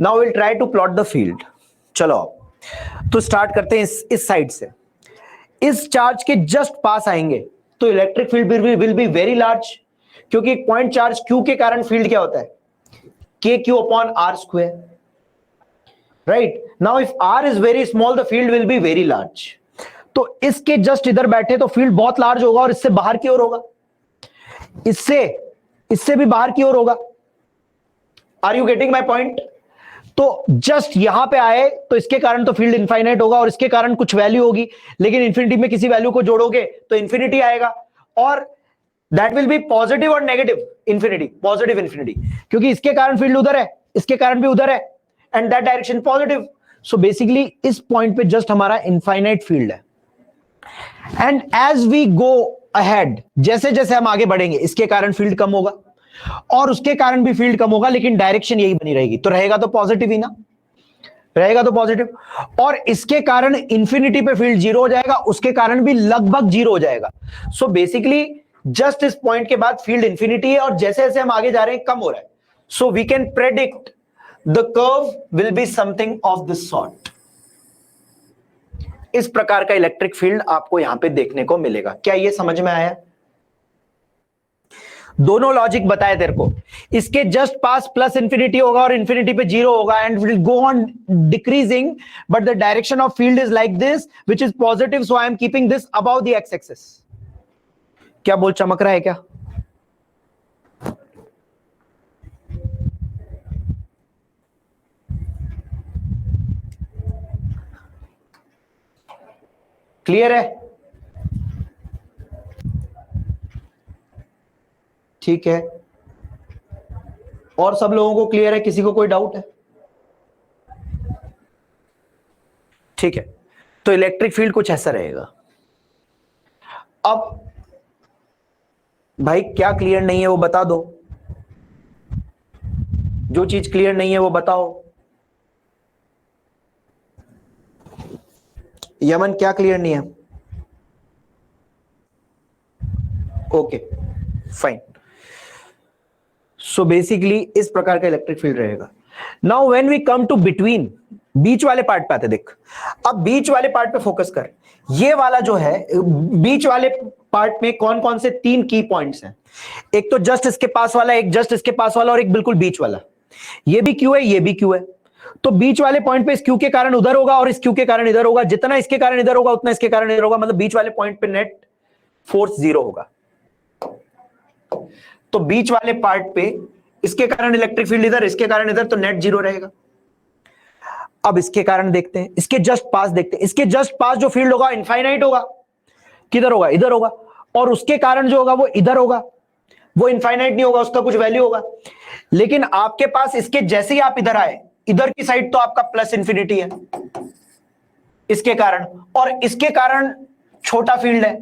Now will try to plot the field. चलो तो स्टार्ट करते हैं इस साइड से। इस चार्ज के जस्ट पास आएंगे तो electric field will be very large, क्योंकि एक पॉइंट चार्ज क्यू के कारण फील्ड क्या होता है, k q upon r square, right. Now if r is very small the field will be very large. तो इसके जस्ट इधर बैठे तो फील्ड बहुत लार्ज होगा और इससे बाहर की ओर होगा, इससे भी बाहर की ओर होगा। Are you getting my point? तो जस्ट यहां पे आए तो इसके कारण तो फील्ड इनफाइनाइट होगा और इसके कारण कुछ वैल्यू होगी, लेकिन इंफिनिटी में किसी वैल्यू को जोड़ोगे तो इंफिनिटी आएगा, और दैट विल बी पॉजिटिव और नेगेटिव इंफिनिटी, पॉजिटिव इंफिनिटी, क्योंकि इसके कारण फील्ड उधर है, इसके कारण भी उधर है, and that direction positive. So basically इस पॉइंट पे जस्ट हमारा इनफाइनाइट फील्ड है। And as we go ahead, जैसे जैसे हम आगे बढ़ेंगे इसके कारण फील्ड कम होगा और उसके कारण भी फील्ड कम होगा, लेकिन डायरेक्शन यही बनी रहेगी, तो रहेगा तो पॉजिटिव ही ना, रहेगा तो पॉजिटिव। और इसके कारण इंफिनिटी पे फील्ड जीरो हो जाएगा, उसके कारण भी लगभग जीरो हो जाएगा। सो बेसिकली जस्ट इस पॉइंट के बाद फील्ड इंफिनिटी है और जैसे जैसे हम आगे जा रहे हैं कम हो रहा है। So we can predict the curve will be something of this sort. इस प्रकार का इलेक्ट्रिक फील्ड आपको यहां पे देखने को मिलेगा। क्या ये समझ में आया? दोनों लॉजिक बताए तेरे को, इसके जस्ट पास प्लस इंफिनिटी होगा और इंफिनिटी पे जीरो होगा and will go on decreasing, but the direction of field is like this which is positive, so I am keeping this above the x axis. क्या बोल चमक रहा है क्या? क्लियर है? ठीक है, और सब लोगों को क्लियर है? किसी को कोई डाउट है? ठीक है, तो इलेक्ट्रिक फील्ड कुछ ऐसा रहेगा। अब भाई क्या क्लियर नहीं है वो बता दो, जो चीज क्लियर नहीं है वो बताओ। यमन क्या क्लियर नहीं है? Okay fine. सो बेसिकली इस प्रकार का इलेक्ट्रिक फील्ड रहेगा। Now when we come to between, बीच वाले पार्ट पे आते, देख अब बीच वाले पार्ट पे फोकस कर। ये वाला जो है बीच वाले पार्ट में कौन कौन से 3 की पॉइंट्स हैं? एक तो जस्ट इसके पास वाला, एक जस्ट इसके पास वाला और एक बिल्कुल बीच वाला। ये भी क्यू है, ये भी क्यू है। तो बीच वाले पॉइंट पे इस क्यू के कारण उधर होगा और इस क्यू के कारण इधर होगा, जितना इसके कारण इधर होगा उतना इसके कारण इधर होगा, मतलब बीच वाले पॉइंट पे नेट फोर्स जीरो होगा। तो बीच वाले पार्ट पे इसके कारण इलेक्ट्रिक फील्ड इधर, इसके कारण इधर, तो नेट जीरो रहेगा। अब इसके कारण देखते हैं, इसके जस्ट पास देखते हैं। इसके जस्ट पास जो फील्ड होगा इनफाइनाइट होगा, किधर होगा? इधर होगा, और उसके कारण जो होगा वो इधर होगा, वो इनफाइनाइट नहीं होगा, उसका कुछ वैल्यू होगा। लेकिन आपके पास इसके जैसे ही आप इधर आए, इधर की साइड तो आपका प्लस इंफिनिटी है इसके कारण, और इसके कारण छोटा फील्ड है,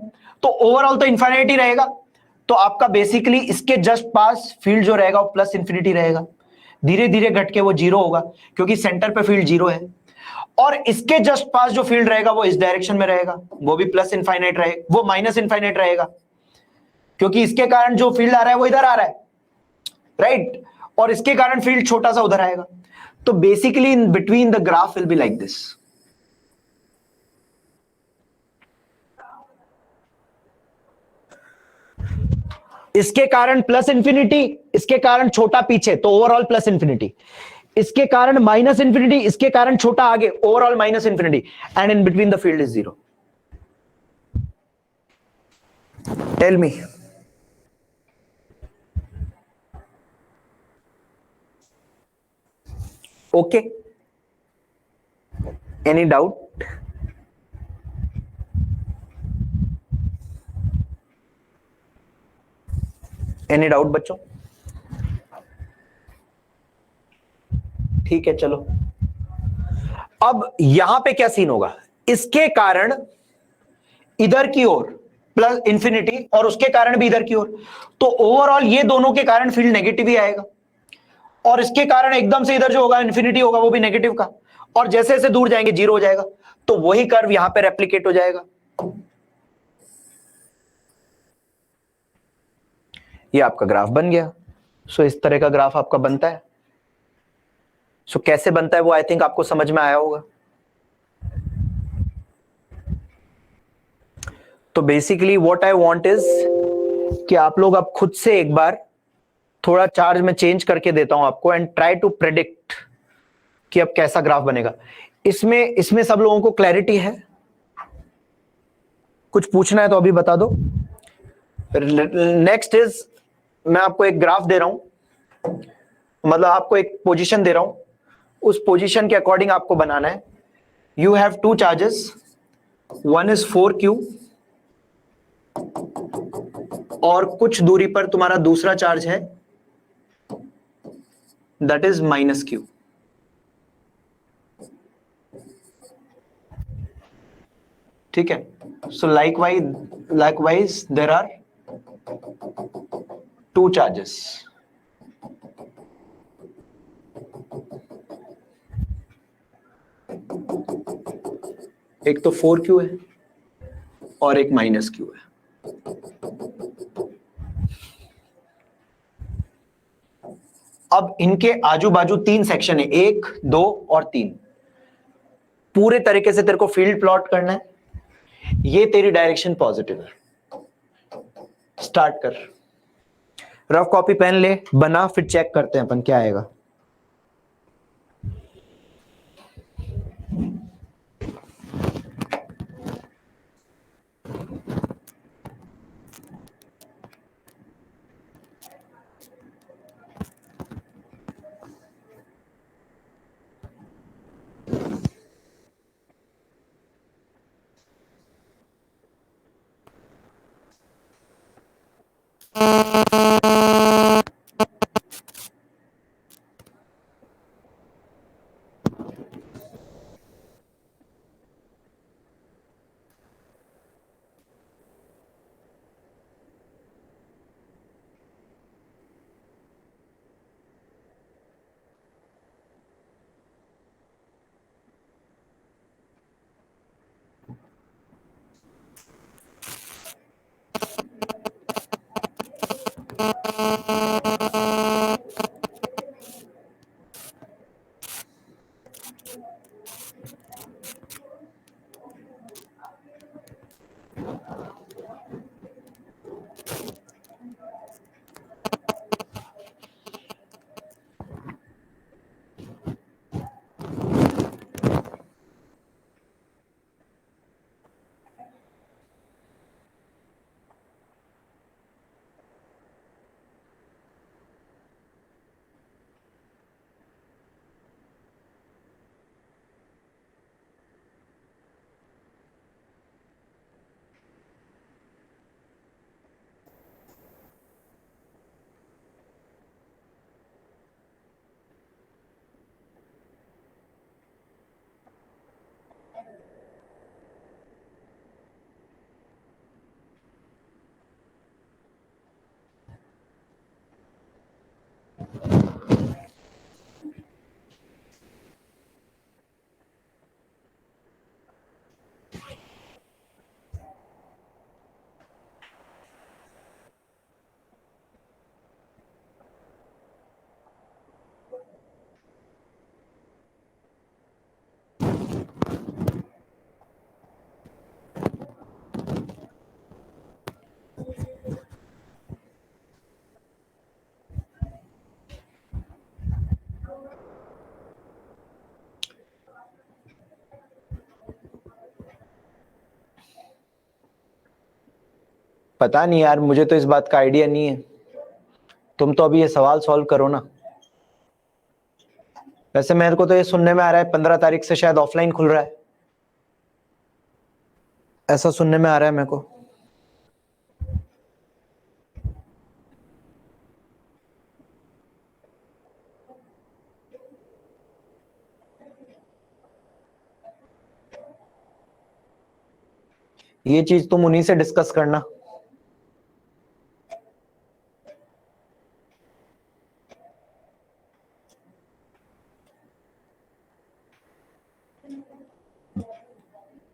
तो ओवरऑल तो इंफिनिटी रहेगा। तो आपका बेसिकली इसके जस्ट पास फील्ड जो रहेगा वो प्लस इंफिनिटी रहेगा, धीरे धीरे घट के वो जीरो होगा क्योंकि सेंटर पे फील्ड जीरो है। और इसके जस्ट पास जो फील्ड रहेगा वो इस डायरेक्शन में रहेगा, वो भी प्लस इनफाइनाइट रहेगा, वो माइनस इनफाइनाइट रहेगा क्योंकि इसके कारण जो फील्ड आ रहा है वो इधर आ रहा है, राइट, और इसके कारण फील्ड छोटा सा उधर आएगा। तो basically in between the graph will be like this. इसके कारण प्लस इंफिनिटी, इसके कारण छोटा पीछे, तो ओवरऑल प्लस इंफिनिटी, इसके कारण माइनस इंफिनिटी, इसके कारण छोटा आगे, overall minus infinity, and in between the field is zero. Tell me, okay, any doubt? Any doubt बच्चों? ठीक है, चलो अब यहां पे क्या सीन होगा, इसके कारण इधर की ओर प्लस इंफिनिटी और उसके कारण भी इधर की ओर, तो ओवरऑल ये दोनों के कारण फील्ड नेगेटिव ही आएगा, और इसके कारण एकदम से इधर जो होगा इंफिनिटी होगा वो भी नेगेटिव का, और जैसे जैसे दूर जाएंगे जीरो हो जाएगा, तो वही कर्व यहां पे रेप्लिकेट हो जाएगा। ये आपका ग्राफ बन गया। सो इस तरह का ग्राफ आपका बनता है। सो कैसे बनता है वो आई थिंक आपको समझ में आया होगा। तो basically what I want is कि आप लोग अब खुद से एक बार थोड़ा चार्ज में चेंज करके देता हूं आपको, एंड ट्राई टू प्रेडिक्ट कि अब कैसा ग्राफ बनेगा। इसमें इसमें सब लोगों को क्लैरिटी है? कुछ पूछना है तो अभी बता दो। नेक्स्ट इज, मैं आपको एक ग्राफ दे रहा हूं, मतलब आपको एक पोजीशन दे रहा हूं, उस पोजीशन के अकॉर्डिंग आपको बनाना है। You have two charges, one is 4q, और कुछ दूरी पर तुम्हारा दूसरा चार्ज है, दैट इज -q। ठीक है, so likewise there are two charges, एक तो 4q है और एक -q है। अब इनके आजू बाजू 3 सेक्शन है, 1, 2 और 3। पूरे तरीके से तेरे को फील्ड प्लॉट करना है। ये तेरी डायरेक्शन पॉजिटिव है। स्टार्ट कर, रफ कॉपी पेन ले, बना, फिर चेक करते हैं अपन क्या आएगा। पता नहीं यार, मुझे तो इस बात का आइडिया नहीं है। तुम तो अभी ये सवाल सॉल्व करो ना। वैसे मेरे को तो ये सुनने में आ रहा है 15 तारीख से शायद ऑफलाइन खुल रहा है, ऐसा सुनने में आ रहा है मेरे को। ये चीज तुम उन्हीं से डिस्कस करना।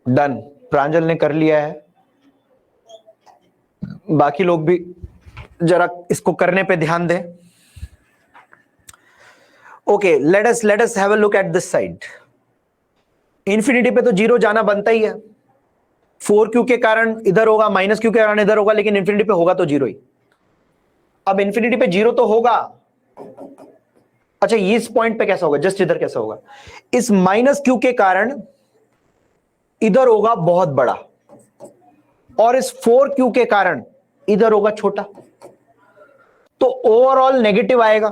डन, प्रांजल ने कर लिया है, बाकी लोग भी जरा इसको करने पे ध्यान दें। Okay, let us have a look at this side. Infinity पे तो जीरो जाना बनता ही है, 4q के कारण इधर होगा, -q के कारण इधर होगा, लेकिन इंफिनिटी पे होगा तो जीरो ही। अब इंफिनिटी पे जीरो तो होगा। अच्छा, ये इस पॉइंट पे कैसा होगा, जस्ट इधर कैसा होगा, इस -q के कारण इधर होगा बहुत बड़ा, और इस 4q के कारण इधर होगा छोटा, तो ओवरऑल नेगेटिव आएगा।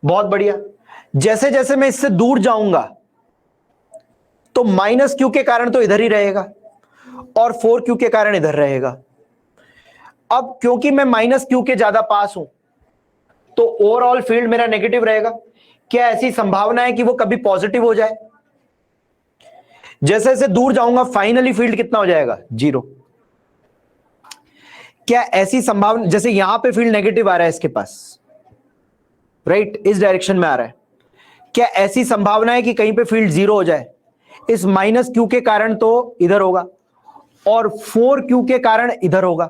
बहुत बढ़िया। जैसे जैसे मैं इससे दूर जाऊंगा तो -q के कारण तो इधर ही रहेगा और 4q के कारण इधर रहेगा। अब क्योंकि मैं -q के ज्यादा पास हूं तो ओवरऑल फील्ड मेरा नेगेटिव रहेगा। क्या ऐसी संभावना है कि वो कभी पॉजिटिव हो जाए? जैसे जैसे दूर जाऊंगा फाइनली फील्ड कितना हो जाएगा, जीरो। क्या ऐसी संभावना, जैसे यहां पे फील्ड नेगेटिव आ रहा है इसके पास, राइट, इस डायरेक्शन में आ रहा है, क्या ऐसी संभावना है कि कहीं पे फील्ड जीरो हो जाए? इस -q के कारण तो इधर होगा और 4q के कारण इधर होगा।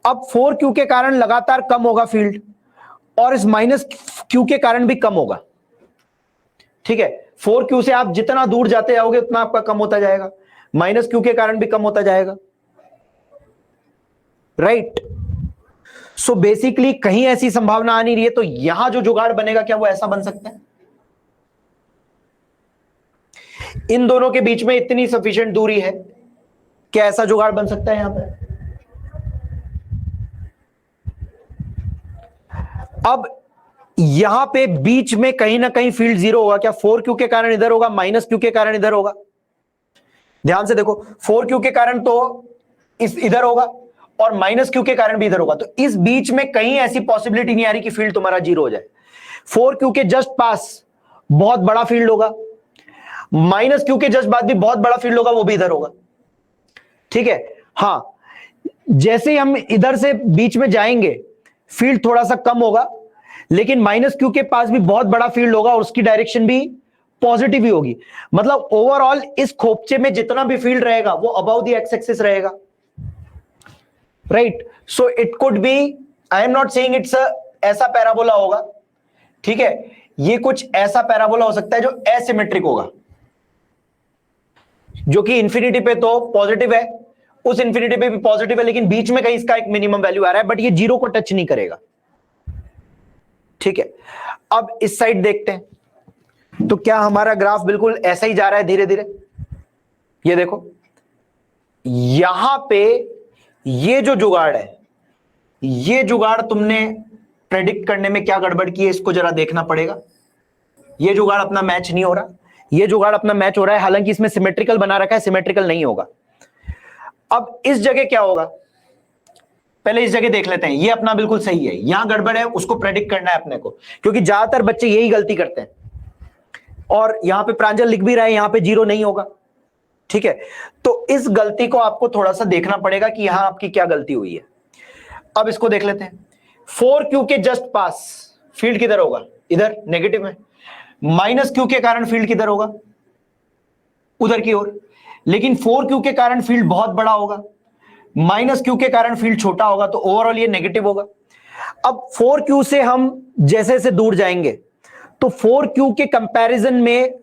अब 4q के कारण लगातार कम होगा फील्ड और इस -q के कारण भी कम होगा। ठीक है, 4q से आप जितना दूर जाते जाओगे उतना आपका कम होता जाएगा, -q के कारण भी कम होता जाएगा, राइट। सो बेसिकली कहीं ऐसी संभावना आ नहीं रही है, तो यहां जो जुगाड़ बनेगा क्या वो ऐसा बन सकता है? इन दोनों के बीच में इतनी सफिशिएंट दूरी है, क्या ऐसा जुगाड़ बन सकता है यहां पर? अब यहां पे बीच में कहीं ना कहीं फील्ड जीरो होगा। क्या 4q के कारण इधर होगा, -q के कारण इधर होगा? ध्यान से देखो, 4q के कारण तो इस इधर होगा और -q के कारण भी इधर होगा, तो इस बीच में कहीं ऐसी पॉसिबिलिटी नहीं आ रही कि फील्ड तुम्हारा जीरो हो जाए। 4q के जस्ट पास बहुत बड़ा फील्ड होगा, -q के जस्ट बाद भी बहुत बड़ा फील्ड होगा, वो भी इधर होगा। ठीक है, हां, जैसे ही हम इधर से बीच में जाएंगे फील्ड थोड़ा सा कम होगा, लेकिन -q के पास भी बहुत बड़ा फील्ड होगा और उसकी डायरेक्शन भी पॉजिटिव ही होगी। मतलब ओवरऑल इस खोपचे में जितना भी फील्ड रहेगा वो अबाउट द एक्स एक्सिस रहेगा, right. So it could be, I am not saying it's ऐसा पैराबोला होगा, ठीक है, ये कुछ ऐसा पैराबोला हो सकता है जो एसिमेट्रिक होगा, जो कि इंफिनिटी पे तो पॉजिटिव है, उस इंफिनिटी पे भी पॉजिटिव है, लेकिन बीच में कहीं इसका एक मिनिमम वैल्यू आ रहा है, बट ये जीरो को टच नहीं करेगा। ठीक है, अब इस साइड देखते हैं, तो क्या हमारा ग्राफ बिल्कुल ऐसा ही जा रहा है धीरे धीरे? ये देखो, यहां पे ये जो जुगाड़ है, ये जुगाड़ तुमने प्रेडिक्ट करने में क्या गड़बड़ की है, इसको जरा देखना पड़ेगा। ये जुगाड़ अपना मैच नहीं हो रहा, ये जुगाड़ अपना मैच हो रहा है, हालांकि इसमें सिमेट्रिकल बना रखा है, सिमेट्रिकल नहीं होगा। अब इस जगह क्या होगा, पहले इस जगह देख लेते हैं। ये अपना बिल्कुल सही है, यहां गड़बड़ है, उसको प्रेडिक्ट करना है अपने को, क्योंकि ज्यादातर बच्चे यही गलती करते हैं। और यहां पे प्रांजल लिख भी रहा है यहां पे जीरो नहीं होगा, ठीक है, तो इस गलती को आपको थोड़ा सा देखना पड़ेगा कि यहां आपकी क्या गलती हुई है। अब इसको देख लेते हैं। 4q के जस्ट पास फील्ड किधर होगा, इधर नेगेटिव में, -q के कारण फील्ड किधर होगा, उधर की ओर, लेकिन 4q के कारण फील्ड बहुत बड़ा होगा, -q के कारण फील्ड छोटा होगा, तो ओवरऑल ये नेगेटिव होगा। अब 4q से हम जैसे जैसे दूर जाएंगे तो 4q के कंपैरिजन में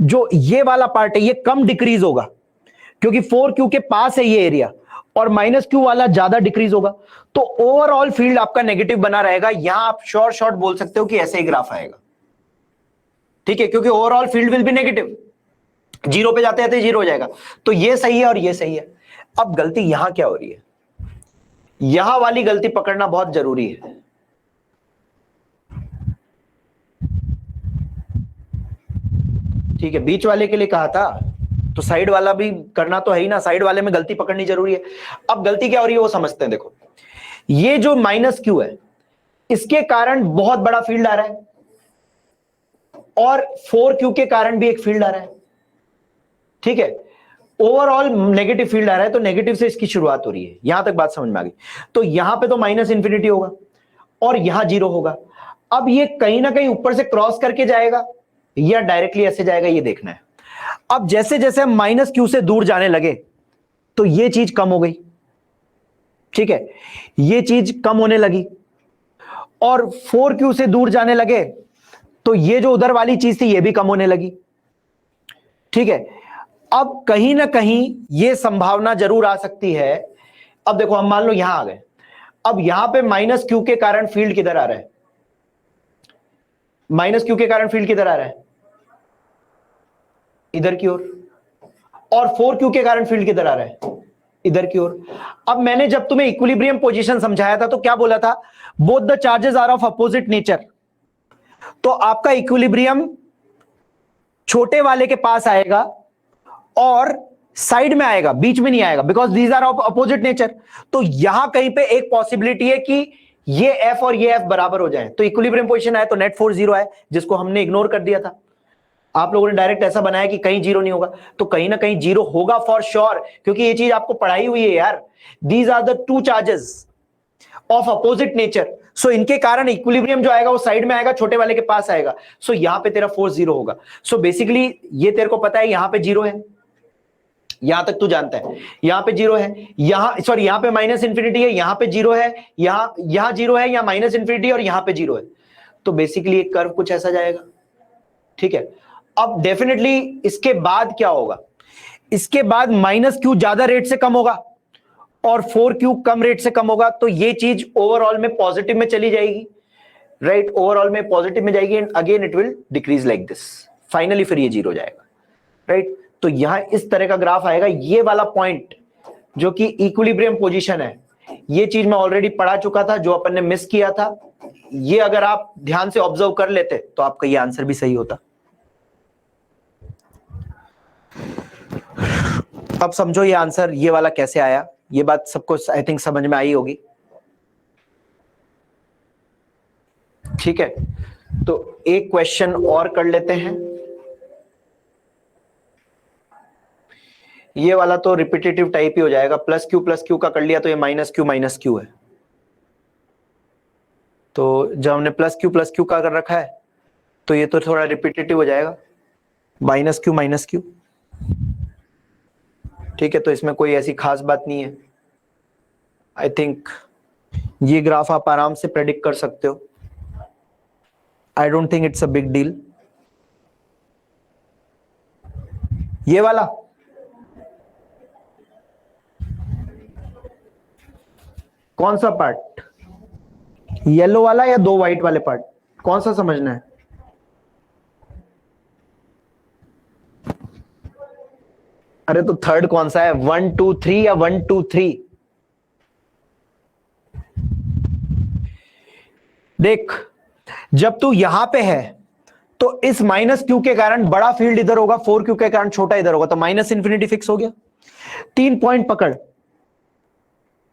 जो ये वाला पार्ट है ये कम डिक्रीज होगा, क्योंकि 4q के पास है ये एरिया, और -q वाला ज्यादा डिक्रीज होगा, तो ओवरऑल फील्ड आपका नेगेटिव बना रहेगा। यहां आप श्योर शॉर्ट बोल सकते हो कि ऐसे ही ग्राफ आएगा, ठीक है, क्योंकि overall field will B negative, zero पे जाते जाते जीरो हो जाएगा, तो ये सही है और ये सही है। अब गलती यहां क्या हो रही है, यहां वाली गलती पकड़ना बहुत जरूरी है। ठीक है, बीच वाले के लिए कहा था, तो साइड वाला भी करना तो है ही ना, साइड वाले में गलती पकड़नी जरूरी है। अब गलती क्या हो रही है वो समझते हैं। देखो ये जो माइनस क्यू है, इसके कारण बहुत बड़ा फील्ड आ रहा है, और 4Q के कारण भी एक फील्ड आ रहा है। ठीक है, ओवरऑल नेगेटिव फील्ड आ रहा है, तो नेगेटिव से इसकी शुरुआत हो रही है। यहां तक बात समझ में आ गई। तो यहां पे तो माइनस इंफिनिटी होगा और यहां जीरो होगा। अब ये कहीं ना कहीं ऊपर से क्रॉस करके जाएगा या डायरेक्टली ऐसे जाएगा, ये देखना है। अब जैसे जैसे हम माइनस क्यू से दूर जाने लगे तो ये चीज कम हो गई। ठीक है, ये चीज कम होने लगी, और 4Q से दूर जाने लगे तो ये जो उधर वाली चीज थी ये भी कम होने लगी। ठीक है, अब कहीं ना कहीं ये संभावना जरूर आ सकती है। अब देखो हम मान लो यहां आ गए, अब यहां पे माइनस क्यू के कारण फील्ड किधर आ रहा है, माइनस क्यू के कारण फील्ड किधर आ रहा है, इधर की ओर, और 4Q के कारण फील्ड किधर आ रहा है, इधर की ओर। अब मैंने जब तुम्हें इक्विलिब्रियम पोजीशन समझाया था तो क्या बोला था, both the charges are of opposite nature. तो आपका इक्विलिब्रियम छोटे वाले के पास आएगा और साइड में आएगा, बीच में नहीं आएगा, because these are of opposite nature. तो यहां कहीं पे एक पॉसिबिलिटी है कि ये F और ये F बराबर हो जाए। तो इक्विलिब्रियम पोजीशन आए तो नेट फोर्स जीरो है, जिसको हमने इग्नोर कर दिया था। आप लोगों ने डायरेक्ट ऐसा बनाया कि कहीं जीरो नहीं होगा, तो कहीं ना कहीं जीरो होगा फॉर श्योर, क्योंकि ये चीज आपको पढ़ाई हुई है यार। These are the two charges of opposite nature, so इनके कारण इक्विलिब्रियम जो आएगा वो साइड में आएगा, छोटे वाले के पास आएगा। सो यहां पे तेरा फोर्स जीरो होगा। सो बेसिकली ये तेरे को पता है यहां पे जीरो है, यहां तक तू जानता है, यहां पे जीरो है, यहां सॉरी यहां पे माइनस इंफिनिटी है, यहां पे जीरो है, यहां जीरो है, यहां माइनस इंफिनिटी और यहां पे जीरो है। तो बेसिकली एक कर्व कुछ ऐसा जाएगा। ठीक है, अब डेफिनेटली इसके बाद क्या होगा, इसके बाद माइनस क्यू ज्यादा रेट से कम होगा और 4Q कम रेट से कम होगा। तो ये चीज ओवरऑल में पॉजिटिव में चली जाएगी, राइट, ओवरऑल में पॉजिटिव में जाएगी, and again it will decrease like this. Finally फिर ये जीरो जाएगा, राइट। तो यहां इस तरह का ग्राफ आएगा। ये वाला पॉइंट जो कि इक्विलिब्रियम पोजीशन है, ये चीज मैं ऑलरेडी पढ़ा चुका था, जो अपन ने मिस किया था। ये अगर आप ध्यान से ऑब्जर्व कर लेते तो आपका ये आंसर भी सही होता। अब समझो ये आंसर ये वाला कैसे आया, ये बात सबको आई थिंक समझ में आई होगी। ठीक है, तो एक क्वेश्चन और कर लेते हैं। ये वाला तो रिपीटेटिव टाइप ही हो जाएगा, प्लस क्यू का कर लिया तो ये माइनस क्यू है। तो जब हमने प्लस क्यू का कर रखा है तो ये तो थोड़ा रिपीटेटिव हो जाएगा, माइनस क्यू। ठीक है, तो इसमें कोई ऐसी खास बात नहीं है। आई थिंक ये ग्राफ आप आराम से प्रेडिक्ट कर सकते हो। I don't think it's a big deal. ये वाला कौन सा पार्ट, येलो वाला या दो व्हाइट वाले पार्ट, कौन सा समझना है? अरे तो थर्ड कौन सा है, 1 2 3 या 1 2 3? देख, जब तू यहां पे है तो इस माइनस क्यू के कारण बड़ा फील्ड इधर होगा, 4Q के कारण छोटा इधर होगा, तो माइनस इंफिनिटी फिक्स हो गया। 3 पॉइंट पकड़,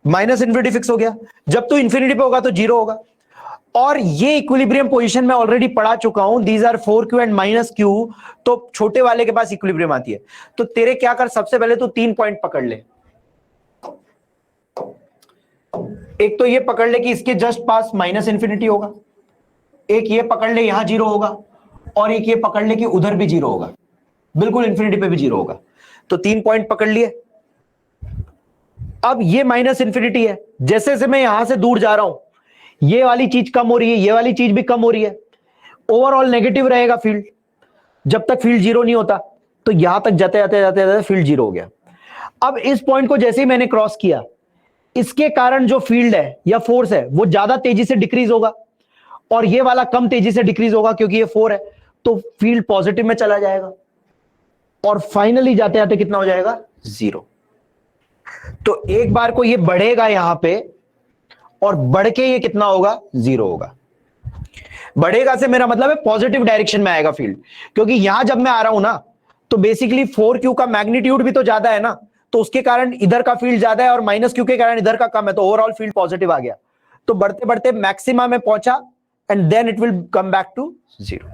माइनस इंफिनिटी फिक्स हो गया। जब तू इंफिनिटी पे होगा तो जीरो होगा। और ये इक्विलिब्रियम पोजीशन में ऑलरेडी पढ़ा चुका हूं, these are 4Q and minus q, तो छोटे वाले के पास इक्विलिब्रियम आती है। तो तेरे क्या कर, सबसे पहले तो 3 पॉइंट पकड़ ले। एक तो ये पकड़ ले कि इसके जस्ट पास माइनस इंफिनिटी होगा, एक ये पकड़ ले यहां जीरो होगा, और एक ये पकड़ ले कि उधर भी जीरो होगा, बिल्कुल इंफिनिटी पे भी जीरो होगा। तो 3 पॉइंट पकड़ लिए। अब ये माइनस इंफिनिटी है, जैसे जैसे मैं यहां से दूर जा रहा हूं ये वाली चीज कम हो रही है, ये वाली चीज भी कम हो रही है। ओवरऑल नेगेटिव रहेगा फील्ड जब तक फील्ड जीरो नहीं होता। तो यहां तक जाते जाते जाते जाते फील्ड जीरो हो गया। अब इस पॉइंट को जैसे ही मैंने क्रॉस किया, इसके कारण जो फील्ड है या फोर्स है वो ज्यादा तेजी से डिक्रीज होगा, और ये वाला कम तेजी से डिक्रीज होगा क्योंकि ये 4 है। तो फील्ड पॉजिटिव में चला जाएगा और फाइनली जाते जाते कितना हो जाएगा, जीरो। तो एक बार को ये बढ़ेगा यहां पे, और बढ़ के ये कितना होगा, 0 होगा। बढ़ेगा से मेरा मतलब है पॉजिटिव डायरेक्शन में आएगा फील्ड, क्योंकि यहां जब मैं आ रहा हूं ना, तो बेसिकली 4Q का मैग्नीट्यूड भी तो ज्यादा है ना, तो उसके कारण इधर का फील्ड ज्यादा है, और -Q के कारण इधर का कम है, तो ओवरऑल फील्ड पॉजिटिव आ गया। तो बढ़ते बढ़ते मैक्सिमा में पहुंचा, and then it will come back to 0।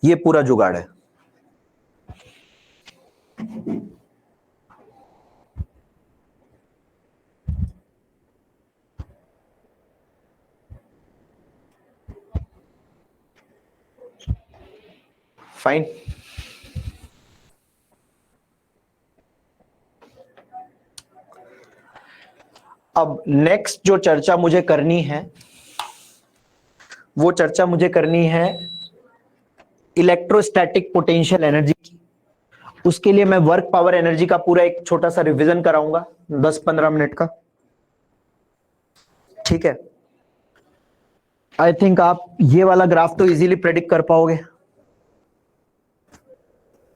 ये पूरा जुगाड़ है। फाइन। अब नेक्स्ट जो चर्चा मुझे करनी है, वो चर्चा मुझे करनी है इलेक्ट्रोस्टैटिक पोटेंशियल एनर्जी की। उसके लिए मैं वर्क पावर एनर्जी का पूरा एक छोटा सा रिवीजन कराऊंगा 10-15 मिनट का। ठीक है, आई थिंक आप ये वाला ग्राफ तो इजीली प्रेडिक्ट कर पाओगे।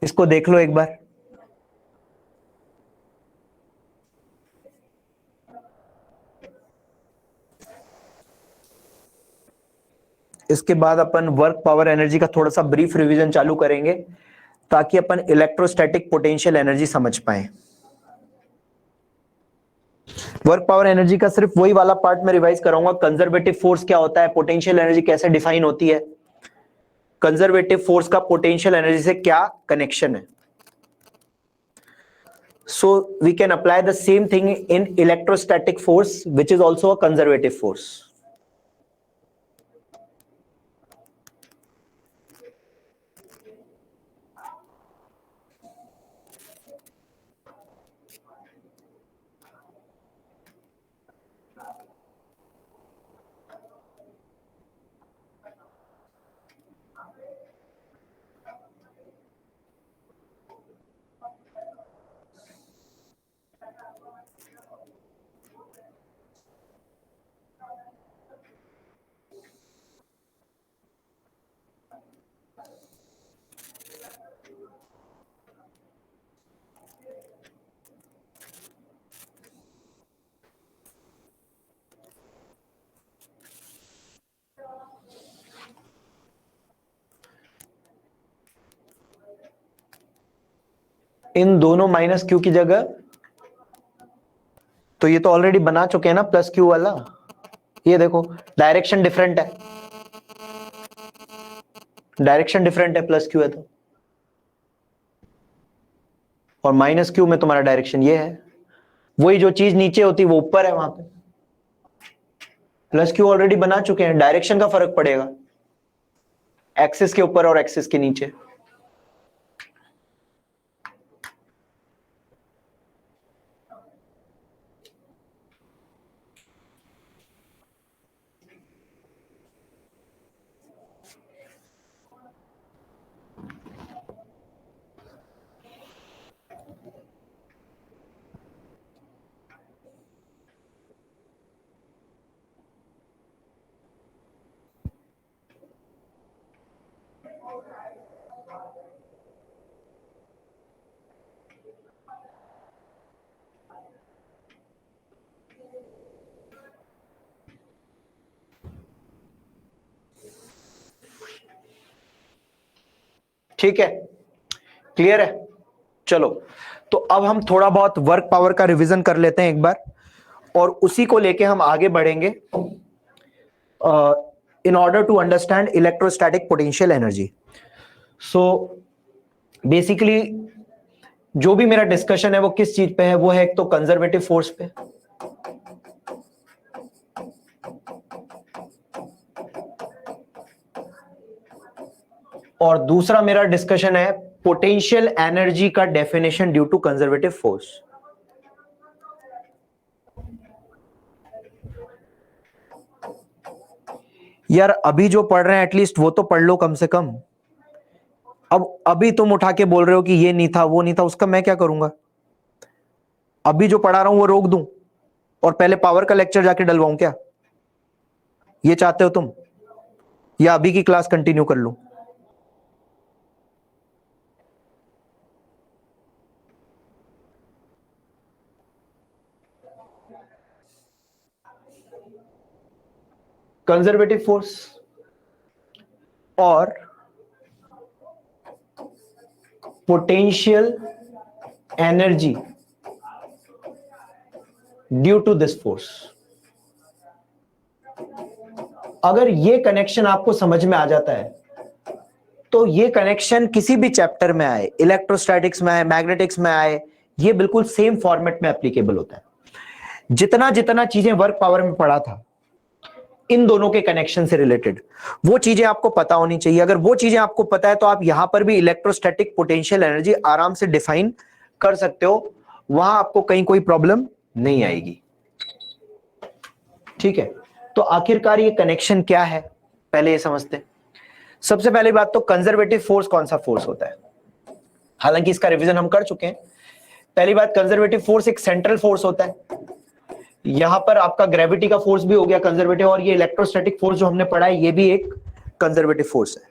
इसको देख लो एक बार। इसके बाद अपन वर्क पावर एनर्जी का थोड़ा सा ब्रीफ रिवीजन चालू करेंगे, ताकि अपन इलेक्ट्रोस्टैटिक पोटेंशियल एनर्जी समझ पाए। वर्क पावर एनर्जी का सिर्फ वही वाला पार्ट में रिवाइज कराऊंगा, कंजर्वेटिव फोर्स क्या होता है, पोटेंशियल एनर्जी कैसे डिफाइन होती है, कंजर्वेटिव फोर्स का पोटेंशियल एनर्जी से क्या कनेक्शन है। So we can apply the same thing in electrostatic force, which is also a conservative force. इन दोनों -Q की जगह, तो ये तो ऑलरेडी बना चुके हैं ना +Q वाला। ये देखो डायरेक्शन डिफरेंट है, डायरेक्शन डिफरेंट है, +Q है तो, और -Q में तुम्हारा डायरेक्शन ये है। वही जो चीज नीचे होती है वो ऊपर है, वहां पे +Q ऑलरेडी बना चुके हैं, डायरेक्शन का फर्क पड़ेगा, एक्सिस के ऊपर और एक्सिस के नीचे। ठीक है, क्लियर है। चलो, तो अब हम थोड़ा बहुत वर्क पावर का रिवीजन कर लेते हैं एक बार, और उसी को लेके हम आगे बढ़ेंगे in order to understand electrostatic potential energy. So basically जो भी मेरा डिस्कशन है वो किस चीज पे है, वो है एक तो कंजर्वेटिव फोर्स पे, और दूसरा मेरा डिस्कशन है पोटेंशियल एनर्जी का definition due to conservative force. यार अभी जो पढ़ रहे हैं एटलीस्ट वो तो पढ़ लो कम से कम। अब अभी तुम उठा के बोल रहे हो कि ये नहीं था वो नहीं था, उसका मैं क्या करूंगा? अभी जो पढ़ा रहा हूं वो रोक दूं और पहले पावर का लेक्चर जाके डलवाऊं क्या? ये चाहते हो तुम, या अभी की क्लास कंटिन्यू कर लूं? कंजर्वेटिव फोर्स और potential energy due to this force. अगर ये कनेक्शन आपको समझ में आ जाता है तो ये कनेक्शन किसी भी चैप्टर में आए, इलेक्ट्रोस्टैटिक्स में आए, मैग्नेटिक्स में आए, ये बिल्कुल सेम फॉर्मेट में एप्लीकेबल होता है। जितना जितना चीजें वर्क पावर में पढ़ा था इन दोनों के कनेक्शन से रिलेटेड, वो चीजें आपको पता होनी चाहिए। अगर वो चीजें आपको पता है तो आप यहां पर भी इलेक्ट्रोस्टैटिक पोटेंशियल एनर्जी आराम से डिफाइन कर सकते हो, वहां आपको कहीं कोई प्रॉब्लम नहीं आएगी। ठीक है, तो आखिरकार ये कनेक्शन क्या है पहले ये समझते हैं। सबसे पहली बात तो कंजर्वेटिव फोर्स कौन सा फोर्स होता है, हालांकि इसका रिवीजन हम कर चुके हैं। पहली बात, कंजर्वेटिव फोर्स एक सेंट्रल फोर्स होता है। यहां पर आपका ग्रेविटी का फोर्स भी हो गया कंजर्वेटिव, और ये इलेक्ट्रोस्टैटिक फोर्स जो हमने पढ़ा है ये भी एक कंजर्वेटिव फोर्स है।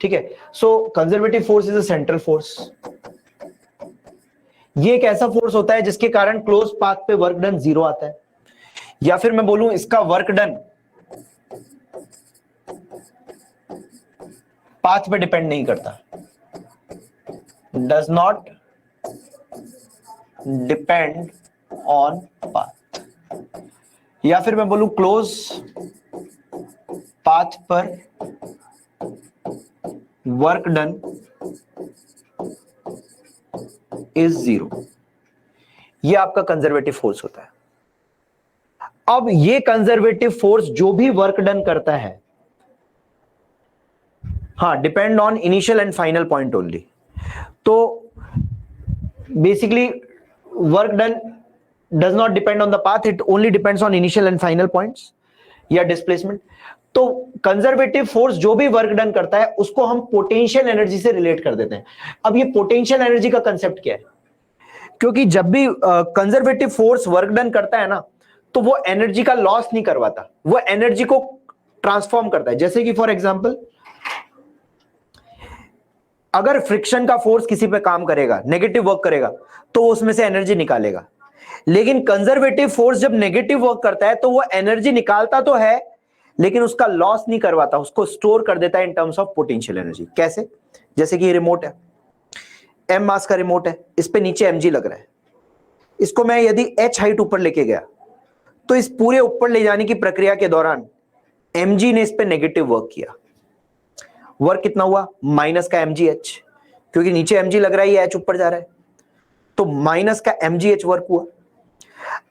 ठीक है, so conservative force is a central force. ये एक ऐसा फोर्स होता है जिसके कारण क्लोज पाथ पे वर्क डन 0 आता है, या फिर मैं बोलूं इसका वर्क डन पाथ पे डिपेंड नहीं करता, does not depend on path, या फिर मैं बोलूं क्लोज पाथ पर वर्क डन इज 0। ये आपका कंजर्वेटिव फोर्स होता है। अब ये कंजर्वेटिव फोर्स जो भी वर्क डन करता है, हाँ, depend on initial and final point only. तो basically work done does not depend on the path, it only depends on initial and final points या डिस्प्लेसमेंट। तो कंजर्वेटिव फोर्स जो भी वर्क डन करता है उसको हम पोटेंशियल एनर्जी से रिलेट कर देते हैं। अब ये पोटेंशियल एनर्जी का कंसेप्ट क्या है, क्योंकि जब भी कंजर्वेटिव फोर्स वर्क डन करता है ना, तो वो एनर्जी का लॉस नहीं करवाता, वो एनर्जी को ट्रांसफॉर्म करता है। जैसे कि फॉर एग्जांपल, अगर फ्रिक्शन का फोर्स किसी पे काम करेगा, नेगेटिव वर्क करेगा, तो उसमें से एनर्जी निकालेगा। लेकिन कंजर्वेटिव फोर्स जब नेगेटिव वर्क करता है तो वो एनर्जी निकालता तो है लेकिन उसका लॉस नहीं करवाता, उसको स्टोर कर देता है in terms of potential energy. कैसे? जैसे कि ये रिमोट है, m मास का रिमोट है, इस पे नीचे mg लग रहा है। इसको मैं यदि h हाइट ऊपर लेके गया तो इस पूरे ऊपर ले जाने की प्रक्रिया के दौरान mg ने इस पे नेगेटिव वर्क किया। वर्क कितना हुआ? माइनस का mgh, क्योंकि नीचे mg लग रहा है, ये h ऊपर जा रहा है, तो माइनस का mgh वर्क हुआ।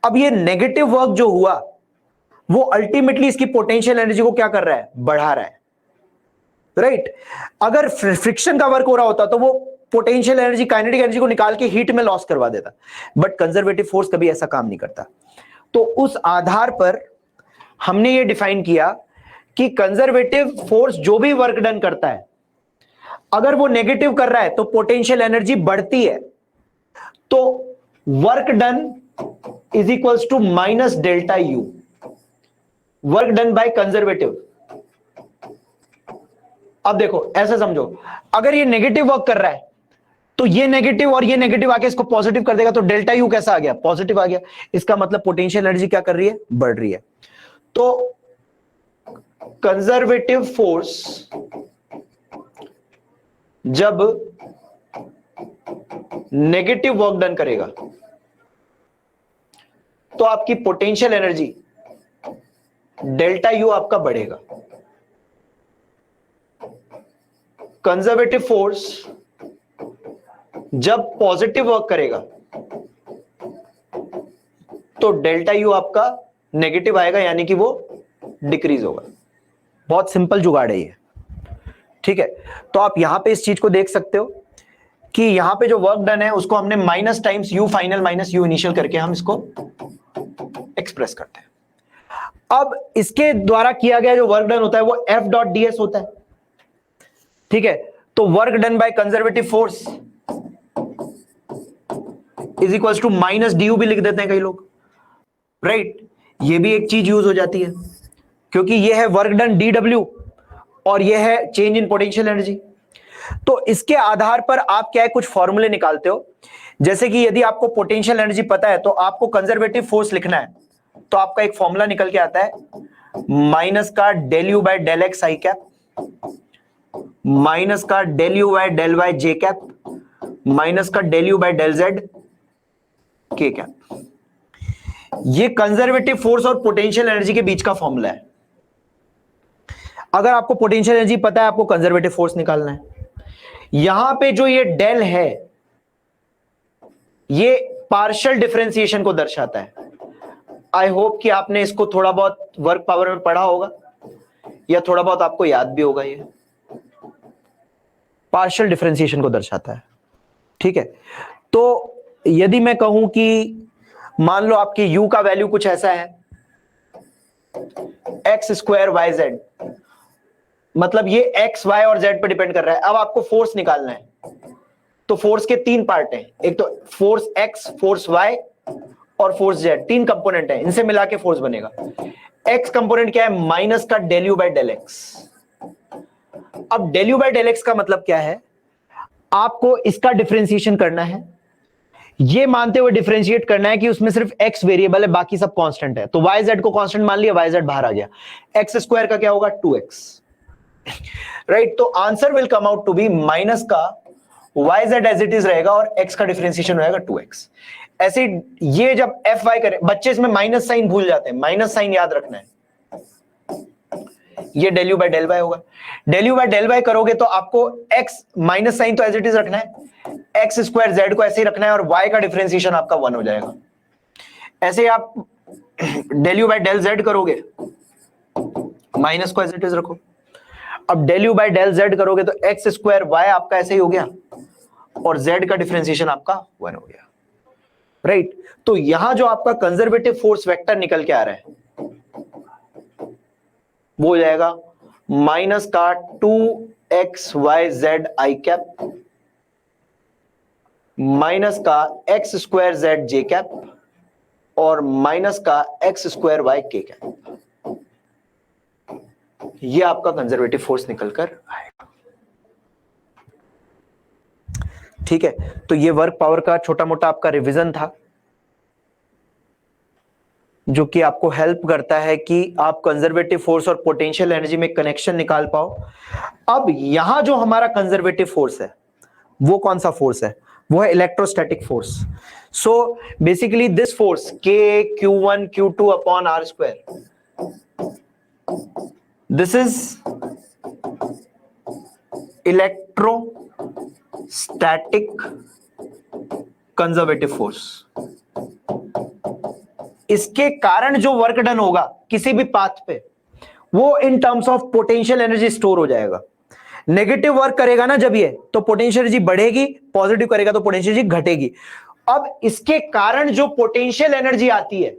अब ये नेगेटिव वर्क जो हुआ वो अल्टीमेटली इसकी पोटेंशियल एनर्जी को क्या कर रहा है? बढ़ा रहा है, राइट? अगर फ्रिक्शन का वर्क हो रहा होता तो वो पोटेंशियल एनर्जी, काइनेटिक एनर्जी को निकाल के हीट में लॉस करवा देता, बट कंजर्वेटिव फोर्स कभी ऐसा काम नहीं करता। तो उस आधार पर हमने ये डिफाइन किया कि कंजर्वेटिव फोर्स जो भी वर्क डन करता है, अगर वो नेगेटिव कर रहा है तो पोटेंशियल एनर्जी बढ़ती है, तो work done is equals to minus delta U, work done by conservative. अब देखो ऐसा समझो, अगर ये नेगेटिव वर्क कर रहा है तो ये नेगेटिव और ये नेगेटिव आके इसको पॉजिटिव कर देगा, तो डेल्टा यू कैसा आ गया? पॉजिटिव आ गया। इसका मतलब पोटेंशियल एनर्जी क्या कर रही है? बढ़ रही है। तो कंजर्वेटिव फोर्स जब नेगेटिव वर्क डन करेगा तो आपकी पोटेंशियल एनर्जी डेल्टा यू आपका बढ़ेगा। कंजर्वेटिव फोर्स जब पॉजिटिव वर्क करेगा तो डेल्टा यू आपका नेगेटिव आएगा, यानी कि वो डिक्रीज होगा। बहुत सिंपल जुगाड़ है ये, ठीक है? तो आप यहां पे इस चीज को देख सकते हो कि यहां पे जो वर्क डन है उसको हमने minus times you final minus you initial करके हम इसको एक्सप्रेस करते हैं। अब इसके द्वारा किया गया जो वर्क डन होता है वो एफ डॉट डी एस होता है, ठीक है? तो work done by conservative force is equal to minus d U भी लिख देते हैं कई लोग, राइट? ये भी एक चीज यूज हो जाती है, क्योंकि ये है वर्क डन डी डब्ल्यू और ये है चेंज इन पोटेंशियल एनर्जी। तो इसके आधार पर आप क्या है, कुछ फॉर्मूले निकालते हो, जैसे कि यदि आपको पोटेंशियल एनर्जी पता है तो आपको कंजर्वेटिव फोर्स लिखना है, तो आपका एक फॉर्मूला निकल के आता है माइनस का del U by del x i cap, minus का del U by del y j cap, minus का del U by del z k cap. ये कंजर्वेटिव फोर्स और पोटेंशियल एनर्जी के बीच का फॉर्मूला है। अगर आपको पोटेंशियल एनर्जी पता है, आपको कंजर्वेटिव फोर्स निकालना है। यहां पे जो ये डेल है, ये पार्शियल डिफरेंशिएशन को दर्शाता है। आई होप कि आपने इसको थोड़ा बहुत वर्क पावर में पढ़ा होगा या थोड़ा बहुत आपको याद भी होगा। ये पार्शियल डिफरेंशिएशन को दर्शाता है, ठीक है। तो यदि मैं कहूं कि मान लो आपकी u का वैल्यू कुछ ऐसा है, एक्स स्क्वायर वाई जेड, मतलब ये एक्स वाई और जेड पे डिपेंड कर रहा है। अब आपको फोर्स निकालना है, तो फोर्स के तीन पार्ट हैं, एक तो फोर्स एक्स, फोर्स वाई और फोर्स जेड, तीन कंपोनेंट हैं, इनसे मिला के फोर्स बनेगा। एक्स कंपोनेंट क्या है? माइनस का del U by del x. अब del U by del x का मतलब क्या है? आपको इसका डिफरेंशिएशन करना है, ये मानते हुए डिफरेंशिएट करना है कि उसमें सिर्फ x वेरिएबल है, बाकी सब कांस्टेंट है। तो yz को कांस्टेंट मान लिया, yz बाहर आ गया। एक्स स्क्वायर का क्या होगा? 2x, right. तो answer will come out to be minus का yz एज इट इज रहेगा और x का डिफरेंशिएशन रहेगा 2x। ऐसे ये जब fy करें, बच्चे इसमें माइनस साइन भूल जाते हैं, माइनस साइन याद रखना है। ये del U by del y होगा। Del U by del y करोगे तो आपको x माइनस साइन तो एज इट इज रखना है, एक्स स्क्वायर जेड को ऐसे ही रखना है और y का डिफरेंशिएशन आपका 1 हो जाएगा। ऐसे आप del U by del z करोगे, माइनस को एज इट इज रखो। अब del U by del z करोगे तो एक्स स्क्वायर वाई आपका ऐसे ही हो गया और z का डिफरेंशिएशन आपका 1 हो गया, राइट। तो यहां जो आपका कंजर्वेटिव फोर्स वेक्टर निकल के आ रहा है वो हो जाएगा माइनस का 2xyz आई कैप माइनस का x square Z J cap और माइनस का एक्स स्क्वायर वाई के कैप। ये आपका कंजर्वेटिव फोर्स निकलकर आएगा, ठीक है। तो ये वर्क पावर का छोटा मोटा आपका रिवीजन था, जो कि आपको हेल्प करता है कि आप कंजर्वेटिव फोर्स और पोटेंशियल एनर्जी में कनेक्शन निकाल पाओ। अब यहां जो हमारा कंजर्वेटिव फोर्स है वो कौन सा फोर्स है? वो है electrostatic force. So basically this force K Q1 Q2 upon R square, this is electrostatic conservative force. इसके कारण जो वर्क डन होगा किसी भी पाथ पे, वो in terms of potential energy store हो जाएगा। नेगेटिव वर्क करेगा ना जब ये, तो पोटेंशियल एनर्जी बढ़ेगी, पॉजिटिव करेगा तो पोटेंशियल एनर्जी घटेगी। अब इसके कारण जो पोटेंशियल एनर्जी आती है,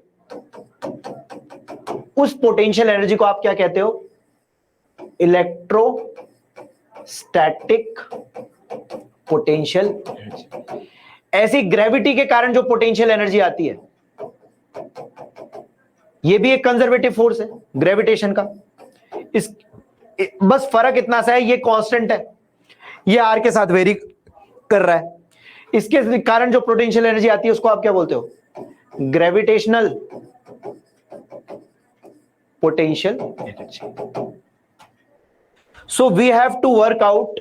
उस पोटेंशियल एनर्जी को आप क्या कहते हो? Electrostatic potential energy. ऐसी ग्रेविटी के कारण जो पोटेंशियल एनर्जी आती है, ये भी एक कंजर्वेटिव फोर्स है ग्रेविटेशन का। इस बस फर्क इतना सा है, ये कांस्टेंट है, ये आर के साथ वेरी कर रहा है। इसके कारण जो पोटेंशियल एनर्जी आती है उसको आप क्या बोलते हो? Gravitational potential energy. So we have to work out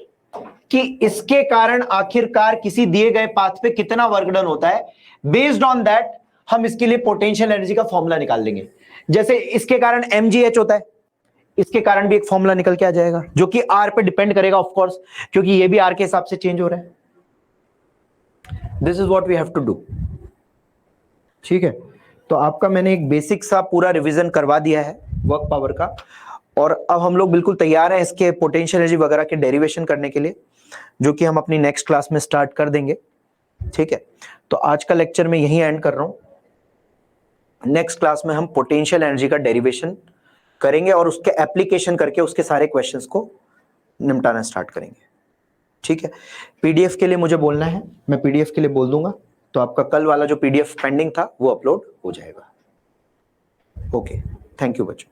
कि इसके कारण आखिरकार किसी दिए गए पाथ पे कितना वर्क डन होता है। बेस्ड ऑन दैट हम इसके लिए पोटेंशियल एनर्जी का फॉर्मूला निकाल लेंगे। जैसे इसके कारण mgh होता है, इसके कारण भी एक फॉर्मूला निकल के आ जाएगा जो कि r पे डिपेंड करेगा ऑफ कोर्स, क्योंकि ये भी r के हिसाब से चेंज हो रहा है। This is what we have to do, ठीक है। तो आपका मैंने एक बेसिक सा पूरा रिवीजन करवा दिया है वर्क पावर का, और अब हम लोग बिल्कुल तैयार हैं इसके पोटेंशियल एनर्जी वगैरह के डेरिवेशन करने के लिए, जो कि हम अपनी नेक्स्ट क्लास में स्टार्ट कर देंगे, ठीक है। तो आज का लेक्चर मैं यहीं एंड कर रहा हूं। नेक्स्ट क्लास में हम पोटेंशियल एनर्जी का डेरिवेशन करेंगे और उसके एप्लीकेशन करके उसके सारे क्वेश्चंस को निपटाना स्टार्ट करेंगे, ठीक है। पीडीएफ के लिए मुझे बोलना है, मैं पीडीएफ के लिए बोल दूंगा, तो आपका कल वाला जो पीडीएफ पेंडिंग था वो अपलोड हो जाएगा। ओके, थैंक यू बच्चों।